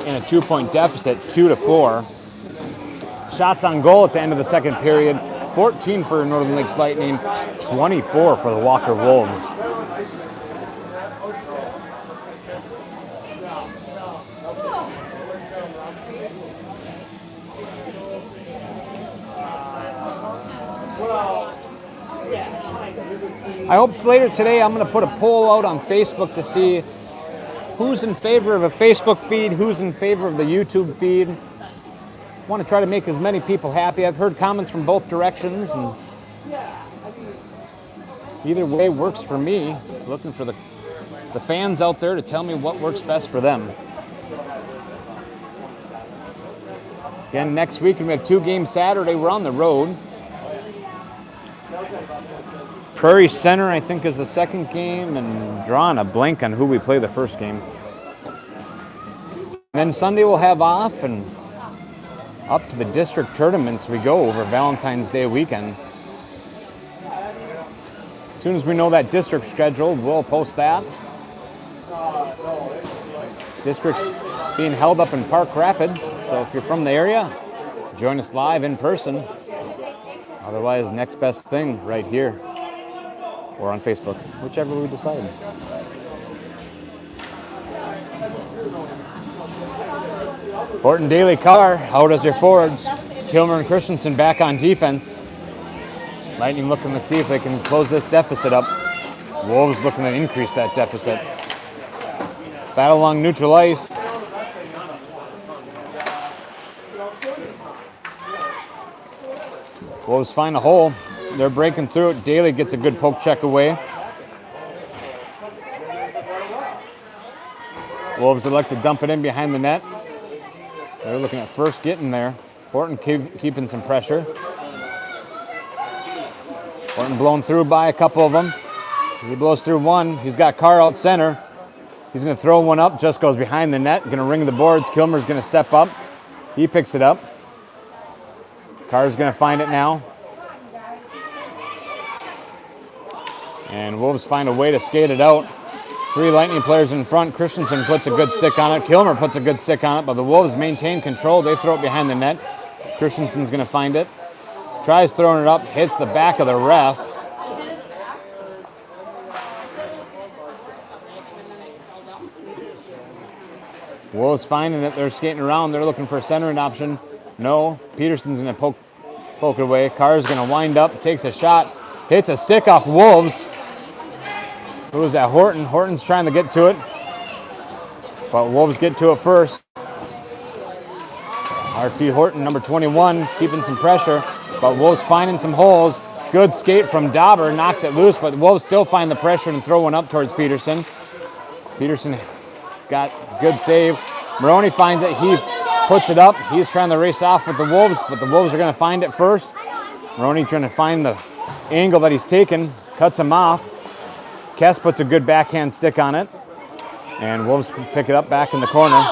in a 2-point deficit, 2-4. Shots on goal at the end of the second period. 14 for Northern Lakes Lightning, 24 for the Walker Wolves. I hope later today I'm going to put a poll out on Facebook to see who's in favor of a Facebook feed, who's in favor of the YouTube feed. I want to try to make as many people happy. I've heard comments from both directions, and either way works for me. Looking for the fans out there to tell me what works best for them. Again, next week we have 2 games Saturday. We're on the road. Prairie Center, I think, is the second game, and drawing a blank on who we play the first game. Then Sunday we'll have off, and up to the district tournaments we go over Valentine's Day weekend. As soon as we know that district schedule, we'll post that. District's being held up in Park Rapids, so if you're from the area, join us live in person. Otherwise, next best thing right here or on Facebook, whichever we decide. Horton Daley Carr out as your forwards. Kilmer and Christensen back on defense. Lightning looking to see if they can close this deficit up. Wolves looking to increase that deficit. Battle along neutral ice. Wolves find a hole. They're breaking through it. Daley gets a good poke check away. Wolves elect to dump it in behind the net. They're looking at first getting there. Horton keeping some pressure. Horton blown through by a couple of them. He blows through one. He's got Carr out center. He's going to throw one up. Just goes behind the net. Going to ring the boards. Kilmer's going to step up. He picks it up. Carr's going to find it now. And Wolves find a way to skate it out. 3 Lightning players in front. Christensen puts a good stick on it. Kilmer puts a good stick on it, but the Wolves maintain control. They throw it behind the net. Christensen's going to find it. Tries throwing it up, hits the back of the ref. Wolves finding it. They're skating around. They're looking for a centering option. No. Peterson's going to poke it away. Carr's going to wind up, takes a shot, hits a stick off Wolves. Who was that? Horton. Horton's trying to get to it, but Wolves get to it first. RT Horton, number 21, keeping some pressure, but Wolves finding some holes. Good skate from Dawber, knocks it loose, but Wolves still find the pressure and throw one up towards Peterson. Peterson got good save. Moroni finds it. He puts it up. He's trying to race off with the Wolves, but the Wolves are going to find it first. Moroni trying to find the angle that he's taken, cuts him off. Kess puts a good backhand stick on it, and Wolves pick it up back in the corner.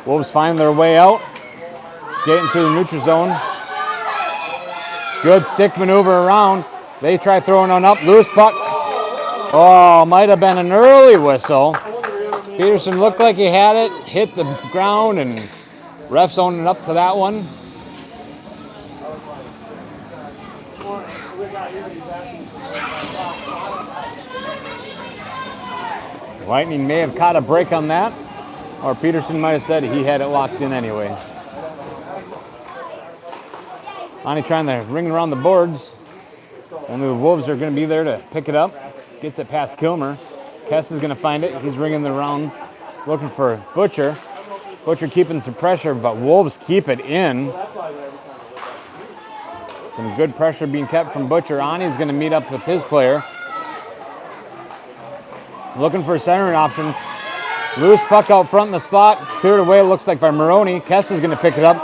Wolves find their way out, skating through the neutral zone. Good stick maneuver around. They try throwing one up. Loose puck. Oh, might have been an early whistle. Peterson looked like he had it, hit the ground, and refs owning up to that one. Lightning may have caught a break on that, or Peterson might have said he had it locked in anyway. Ani trying to ring around the boards. Only the Wolves are going to be there to pick it up. Gets it past Kilmer. Kess is going to find it. He's ringing the round, looking for Butcher. Butcher keeping some pressure, but Wolves keep it in. Some good pressure being kept from Butcher. Ani's going to meet up with his player. Looking for a centering option. Loose puck out front in the slot. Cleared away, it looks like, by Moroni. Kess is going to pick it up.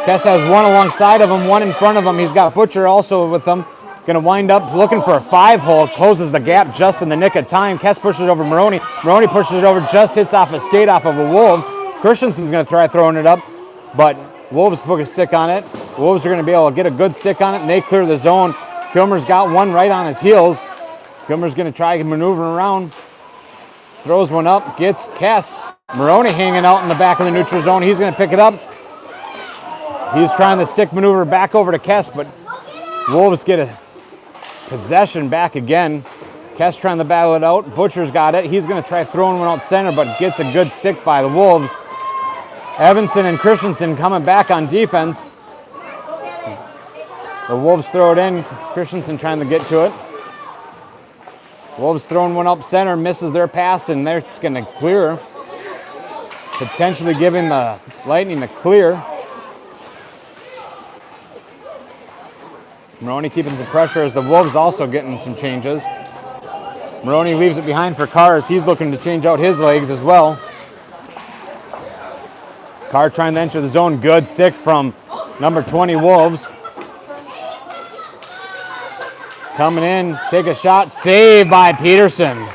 Kess has one alongside of him, one in front of him. He's got Butcher also with him. Going to wind up looking for a 5-hole. Closes the gap just in the nick of time. Kess pushes it over Moroni. Moroni pushes it over, just hits off a skate off of a Wolf. Christensen's going to try throwing it up, but Wolves put a stick on it. Wolves are going to be able to get a good stick on it, and they clear the zone. Kilmer's got one right on his heels. Kilmer's going to try maneuvering around. Throws one up, gets Kess. Moroni hanging out in the back of the neutral zone. He's going to pick it up. He's trying to stick maneuver back over to Kess, but Wolves get a possession back again. Kess trying to battle it out. Butcher's got it. He's going to try throwing one out center, but gets a good stick by the Wolves. Evanson and Christensen coming back on defense. The Wolves throw it in. Christensen trying to get to it. Wolves throwing one up center, misses their pass, and they're going to clear. Potentially giving the Lightning the clear. Moroni keeping some pressure as the Wolves also getting some changes. Moroni leaves it behind for Carr as he's looking to change out his legs as well. Carr trying to enter the zone. Good stick from number 20 Wolves. Coming in, take a shot, saved by Peterson. Good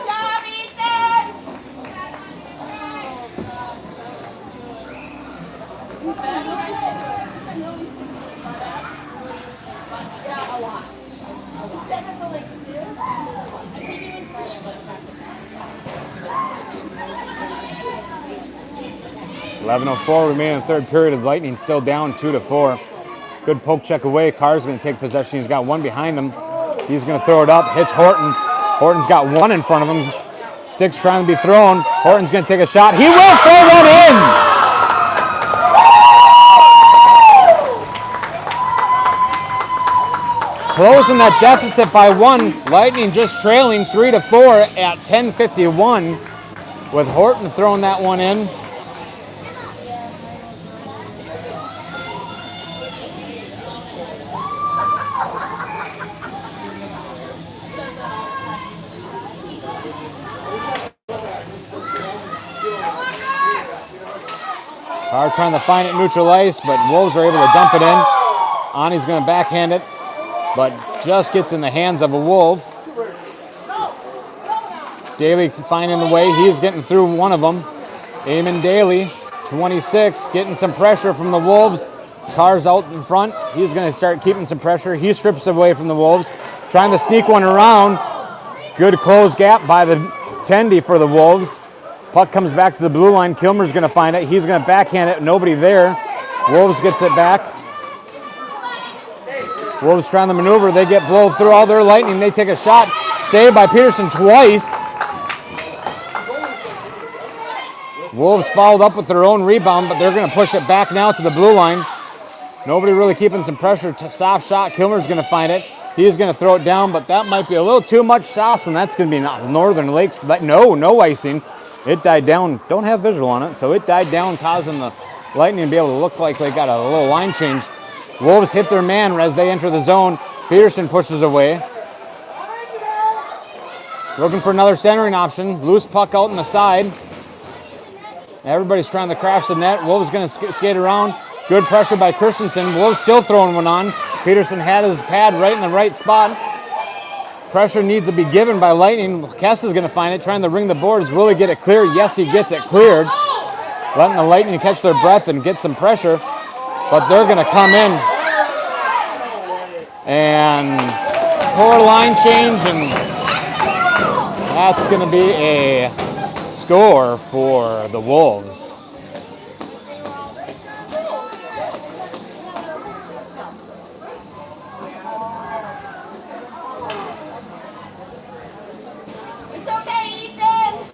job, Ethan! Yeah, a lot. 11:04 remaining in the third period of Lightning, still down 2-4. Good poke check away. Carr's going to take possession. He's got one behind him. He's going to throw it up. Hits Horton. Horton's got one in front of him. Stick's trying to be thrown. Horton's going to take a shot. He will throw one in! Closing that deficit by one. Lightning just trailing 3-4 at 10:51 with Horton throwing that one in. Carr trying to find it neutral ice, but Wolves are able to dump it in. Ani's going to backhand it, but just gets in the hands of a Wolf. Daley finding the way. He's getting through one of them. Eamon Daley, 26, getting some pressure from the Wolves. Carr's out in front. He's going to start keeping some pressure. He strips away from the Wolves, trying to sneak one around. Good close gap by the Tendy for the Wolves. Puck comes back to the blue line. Kilmer's going to find it. He's going to backhand it. Nobody there. Wolves gets it back. Wolves trying to maneuver. They get blown through all their lightning. They take a shot. Saved by Peterson twice. Wolves followed up with their own rebound, but they're going to push it back now to the blue line. Nobody really keeping some pressure. Soft shot. Kilmer's going to find it. He's going to throw it down, but that might be a little too much sauce, and that's going to be Northern Lakes. No icing. It died down. Don't have visual on it, so it died down, causing the Lightning to be able to look like they got a little line change. Wolves hit their man as they enter the zone. Peterson pushes away. Looking for another centering option. Loose puck out in the side. Everybody's trying to crash the net. Wolves going to skate around. Good pressure by Christensen. Wolves still throwing one on. Peterson had his pad right in the right spot. Pressure needs to be given by Lightning. Kess is going to find it, trying to ring the boards. Will he get it clear? Yes, he gets it cleared. Letting the Lightning catch their breath and get some pressure. But they're going to come in and poor line change, and that's going to be a score for the Wolves. It's okay, Ethan.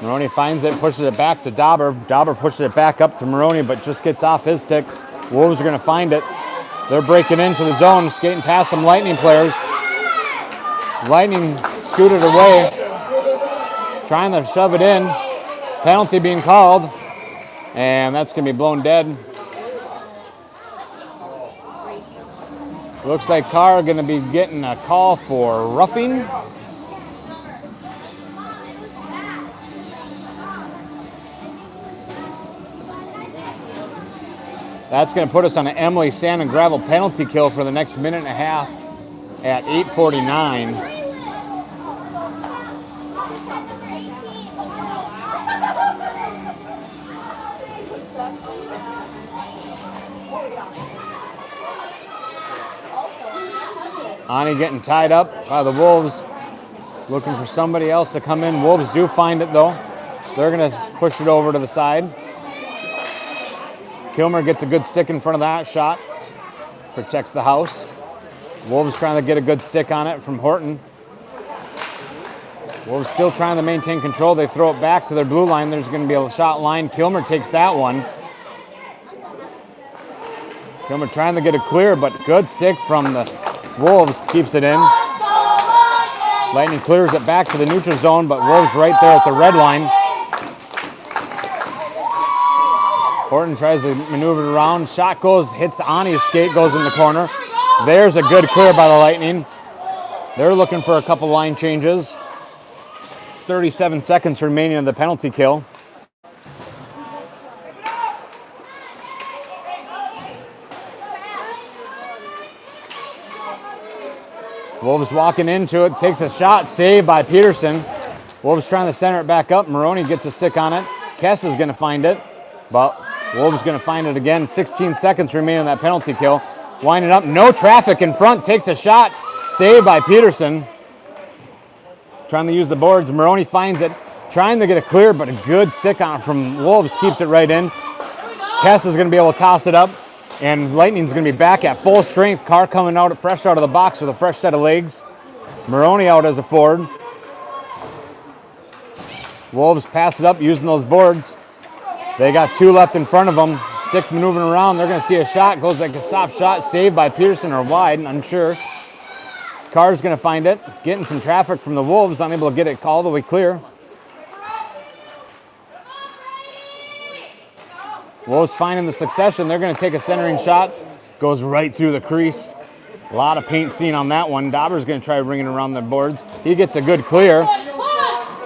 Moroni finds it, pushes it back to Dawber. Dawber pushes it back up to Moroni, but just gets off his stick. Wolves are going to find it. They're breaking into the zone, skating past some Lightning players. Lightning scooted away, trying to shove it in. Penalty being called, and that's going to be blown dead. Looks like Carr going to be getting a call for roughing. That's going to put us on an Emily Sand and Gravel penalty kill for the next minute and a half at 8:49. Ani getting tied up by the Wolves, looking for somebody else to come in. Wolves do find it though. They're going to push it over to the side. Kilmer gets a good stick in front of that shot. Protects the house. Wolves trying to get a good stick on it from Horton. Wolves still trying to maintain control. They throw it back to their blue line. There's going to be a shot line. Kilmer takes that one. Kilmer trying to get it clear, but good stick from the Wolves keeps it in. Lightning clears it back to the neutral zone, but Wolves right there at the red line. Horton tries to maneuver it around. Shot goes, hits Ani's skate, goes in the corner. There's a good clear by the Lightning. They're looking for a couple line changes. 37 seconds remaining of the penalty kill. Wolves walking into it, takes a shot, saved by Peterson. Wolves trying to center it back up. Moroni gets a stick on it. Kess is going to find it, but Wolves going to find it again. 16 seconds remaining on that penalty kill. Winding up, no traffic in front, takes a shot, saved by Peterson. Trying to use the boards. Moroni finds it, trying to get it clear, but a good stick on it from Wolves keeps it right in. Kess is going to be able to toss it up, and Lightning's going to be back at full strength. Carr coming out fresh out of the box with a fresh set of legs. Moroni out as a forward. Wolves pass it up using those boards. They got two left in front of them. Stick maneuvering around. They're going to see a shot. Goes like a soft shot. Saved by Peterson or wide. Unsure. Carr's going to find it. Getting some traffic from the Wolves. Unable to get it all the way clear. Wolves finding the succession. They're going to take a centering shot. Goes right through the crease. A lot of paint seen on that one. Dawber's going to try ringing around the boards. He gets a good clear.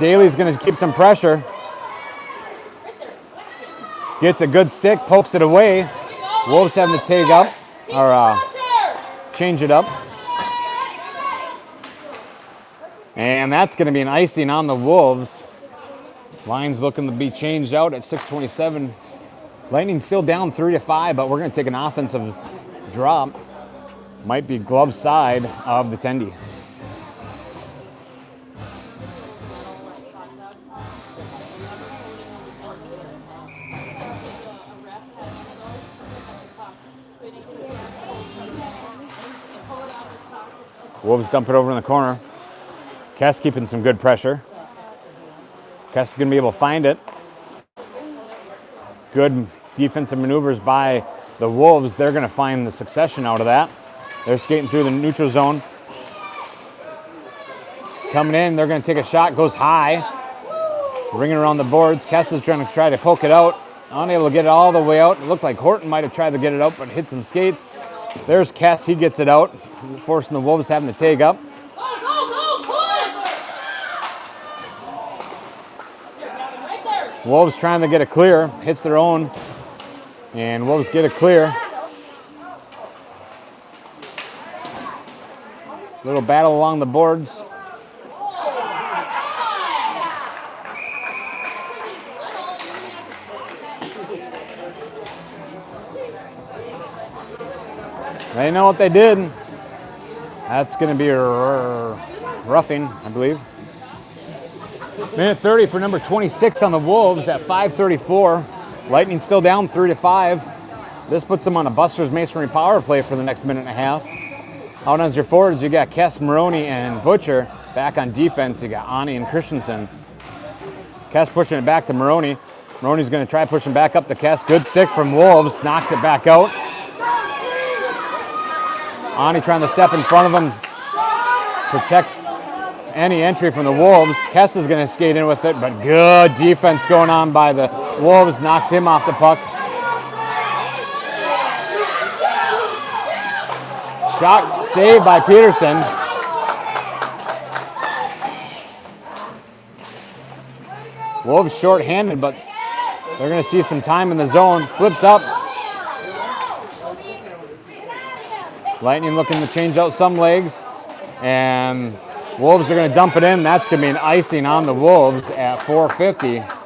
Daley's going to keep some pressure. Gets a good stick, pokes it away. Wolves having to take up, or change it up. And that's going to be an icing on the Wolves. Line's looking to be changed out at 6:27. Lightning still down 3-5, but we're going to take an offensive drop. Might be glove side of the Tendy. Wolves dump it over in the corner. Kess keeping some good pressure. Kess is going to be able to find it. Good defensive maneuvers by the Wolves. They're going to find the succession out of that. They're skating through the neutral zone. Coming in, they're going to take a shot. Goes high. Ringing around the boards. Kess is trying to poke it out. Unable to get it all the way out. It looked like Horton might have tried to get it out, but hit some skates. There's Kess. He gets it out, forcing the Wolves having to take up. Wolves trying to get a clear. Hits their own. And Wolves get a clear. Little battle along the boards. They know what they did. That's going to be a roughing, I believe. Minute 30 for number 26 on the Wolves at 5:34. Lightning still down 3-5. This puts them on a Buster's Masonry power play for the next minute and a half. Out on your forwards, you got Kess, Moroni, and Butcher. Back on defense, you got Ani and Christensen. Kess pushing it back to Moroni. Moroni's going to try pushing back up to Kess. Good stick from Wolves. Knocks it back out. Ani trying to step in front of him. Protects any entry from the Wolves. Kess is going to skate in with it, but good defense going on by the Wolves. Knocks him off the puck. Shot saved by Peterson. Wolves short-handed, but they're going to see some time in the zone. Flipped up. Lightning looking to change out some legs. And Wolves are going to dump it in. That's going to be an icing on the Wolves at 4:50.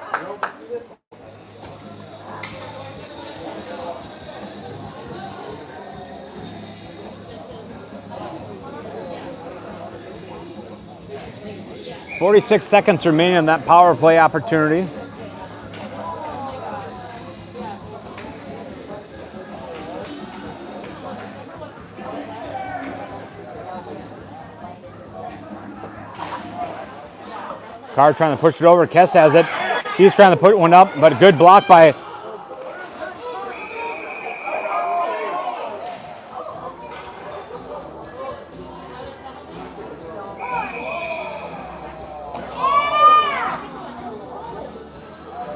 .46 seconds remaining in that power play opportunity. Carr trying to push it over. Kess has it. He's trying to put one up, but a good block by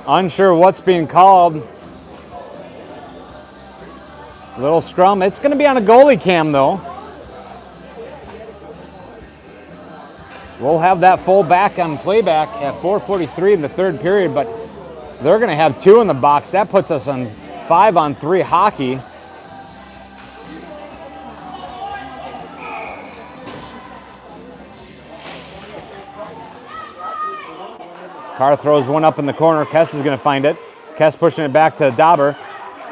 unsure what's being called. Little scrum. It's going to be on a goalie cam, though. We'll have that full back on playback at 4:43 in the third period, but they're going to have two in the box. That puts us on 5-on-3 hockey. Carr throws one up in the corner. Kess is going to find it. Kess pushing it back to Dawber.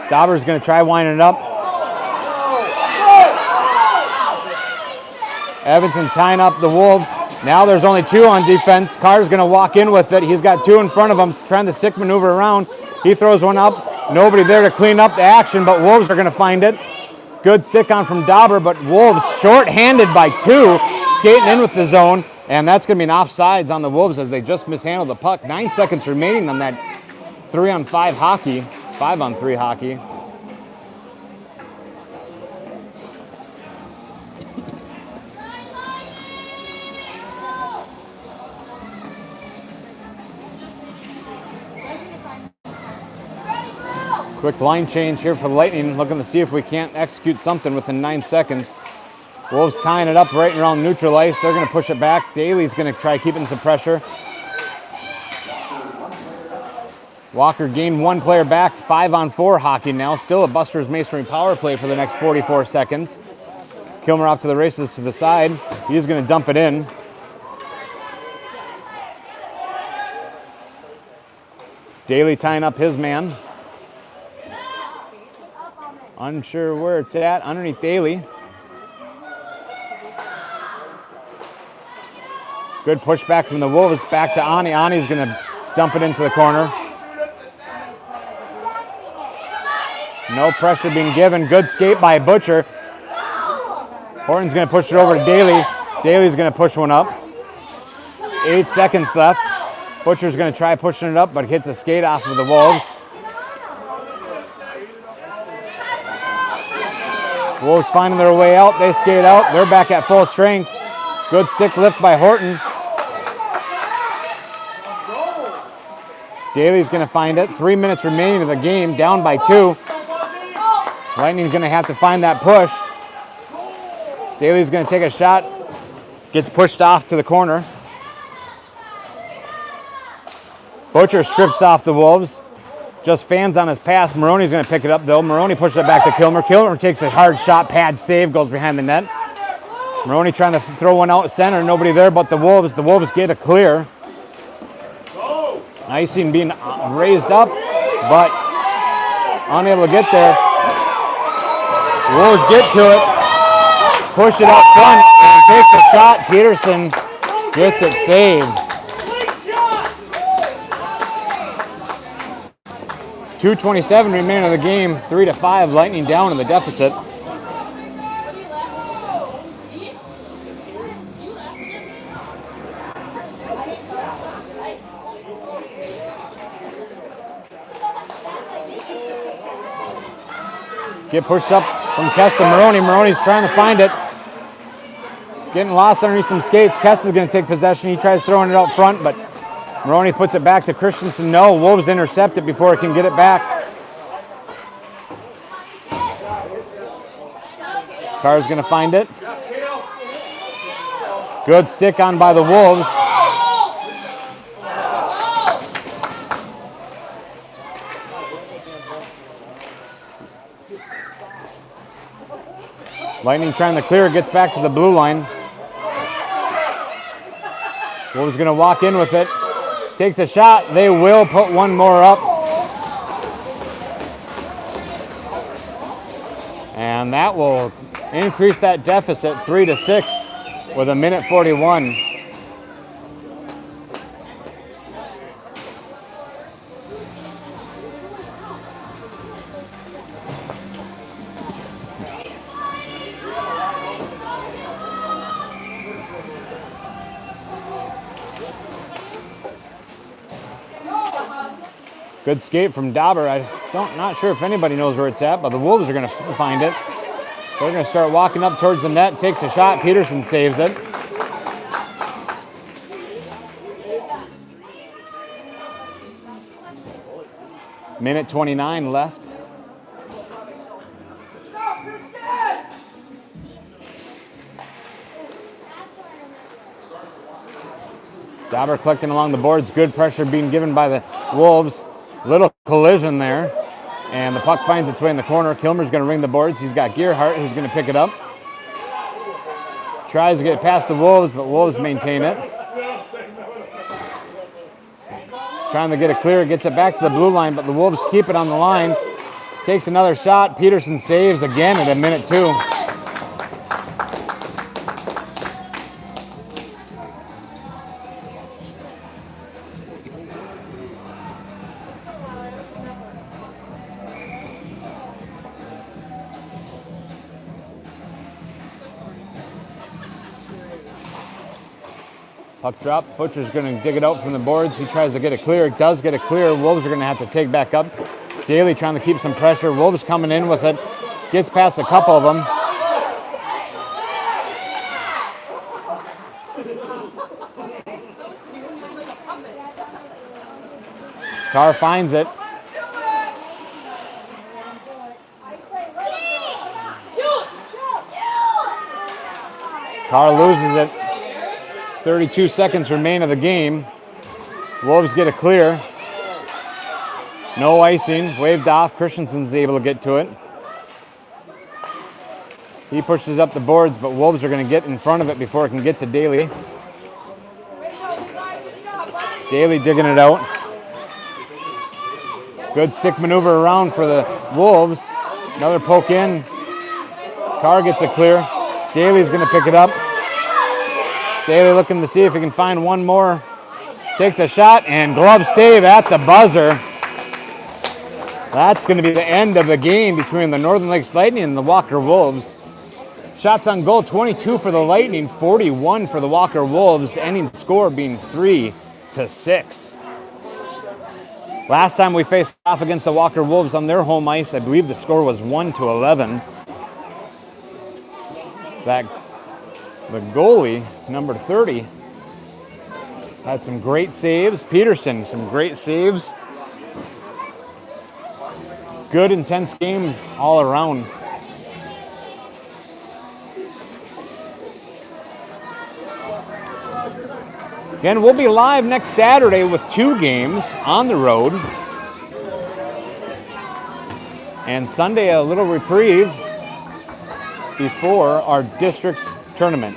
Dawber's going to try winding it up. Evanson tying up the Wolves. Now there's only two on defense. Carr's going to walk in with it. He's got two in front of him, trying to stick maneuver around. He throws one up. Nobody there to clean up the action, but Wolves are going to find it. Good stick on from Dawber, but Wolves short-handed by two, skating in with the zone. And that's going to be an offsides on the Wolves as they just mishandled the puck. 9 seconds remaining on that 3-on-5 hockey, 5-on-3 hockey. Quick line change here for the Lightning, looking to see if we can't execute something within 9 seconds. Wolves tying it up right around neutral ice. They're going to push it back. Daley's going to try keeping some pressure. Walker gained one player back. 5-on-4 hockey now. Still a Buster's Masonry power play for the next 44 seconds. Kilmer off to the races to the side. He's going to dump it in. Daley tying up his man. Unsure where it's at. Underneath Daley. Good pushback from the Wolves. Back to Ani. Ani's going to dump it into the corner. No pressure being given. Good skate by Butcher. Horton's going to push it over to Daley. Daley's going to push one up. 8 seconds left. Butcher's going to try pushing it up, but hits a skate off of the Wolves. Wolves finding their way out. They skate out. They're back at full strength. Good stick lift by Horton. Daley's going to find it. 3 minutes remaining of the game, down by 2. Lightning's going to have to find that push. Daley's going to take a shot. Gets pushed off to the corner. Butcher strips off the Wolves. Just fans on his pass. Moroni's going to pick it up, though. Moroni pushes it back to Kilmer. Kilmer takes a hard shot. Pad save. Goes behind the net. Moroni trying to throw one out center. Nobody there but the Wolves. The Wolves get a clear. Icing being raised up, but unable to get there. Wolves get to it. Push it up front and takes a shot. Peterson gets it saved. 2:27 remaining of the game. 3-5. Lightning down in the deficit. Get pushed up from Kess to Moroni. Moroni's trying to find it. Getting lost underneath some skates. Kess is going to take possession. He tries throwing it out front, but Moroni puts it back to Christensen. No, Wolves intercept it before it can get it back. Carr's going to find it. Good stick on by the Wolves. Lightning trying to clear, gets back to the blue line. Wolves going to walk in with it. Takes a shot. They will put one more up. And that will increase that deficit 3-6 with 1:41. Good skate from Dawber. Not sure if anybody knows where it's at, but the Wolves are going to find it. They're going to start walking up towards the net. Takes a shot. Peterson saves it. Minute 29 left. Dawber collecting along the boards. Good pressure being given by the Wolves. Little collision there. And the puck finds its way in the corner. Kilmer's going to ring the boards. He's got Gearhart who's going to pick it up. Tries to get past the Wolves, but Wolves maintain it. Trying to get it clear. Gets it back to the blue line, but the Wolves keep it on the line. Takes another shot. Peterson saves again at 1:02. Puck drop. Butcher's going to dig it out from the boards. He tries to get it clear. Does get it clear. Wolves are going to have to take back up. Daley trying to keep some pressure. Wolves coming in with it. Gets past a couple of them. Carr finds it. Carr loses it. 32 seconds remain of the game. Wolves get a clear. No icing. Waved off. Christensen's able to get to it. He pushes up the boards, but Wolves are going to get in front of it before it can get to Daley. Daley digging it out. Good stick maneuver around for the Wolves. Another poke in. Carr gets it clear. Daley's going to pick it up. Daley looking to see if he can find one more. Takes a shot and glove save at the buzzer. That's going to be the end of the game between the Northern Lakes Lightning and the Walker Wolves. Shots on goal, 22 for the Lightning, 41 for the Walker Wolves. Ending score being 3-6. Last time we faced off against the Walker Wolves on their home ice, I believe the score was 1-11. The goalie, number 30, had some great saves. Peterson, some great saves. Good, intense game all around. Again, we'll be live next Saturday with 2 games on the road. And Sunday, a little reprieve before our district's tournament.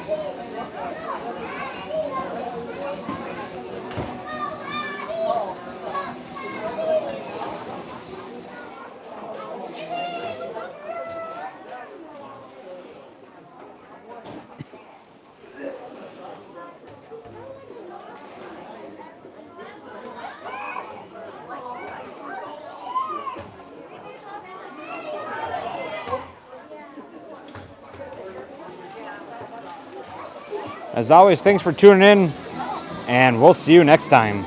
As always, thanks for tuning in, and we'll see you next time.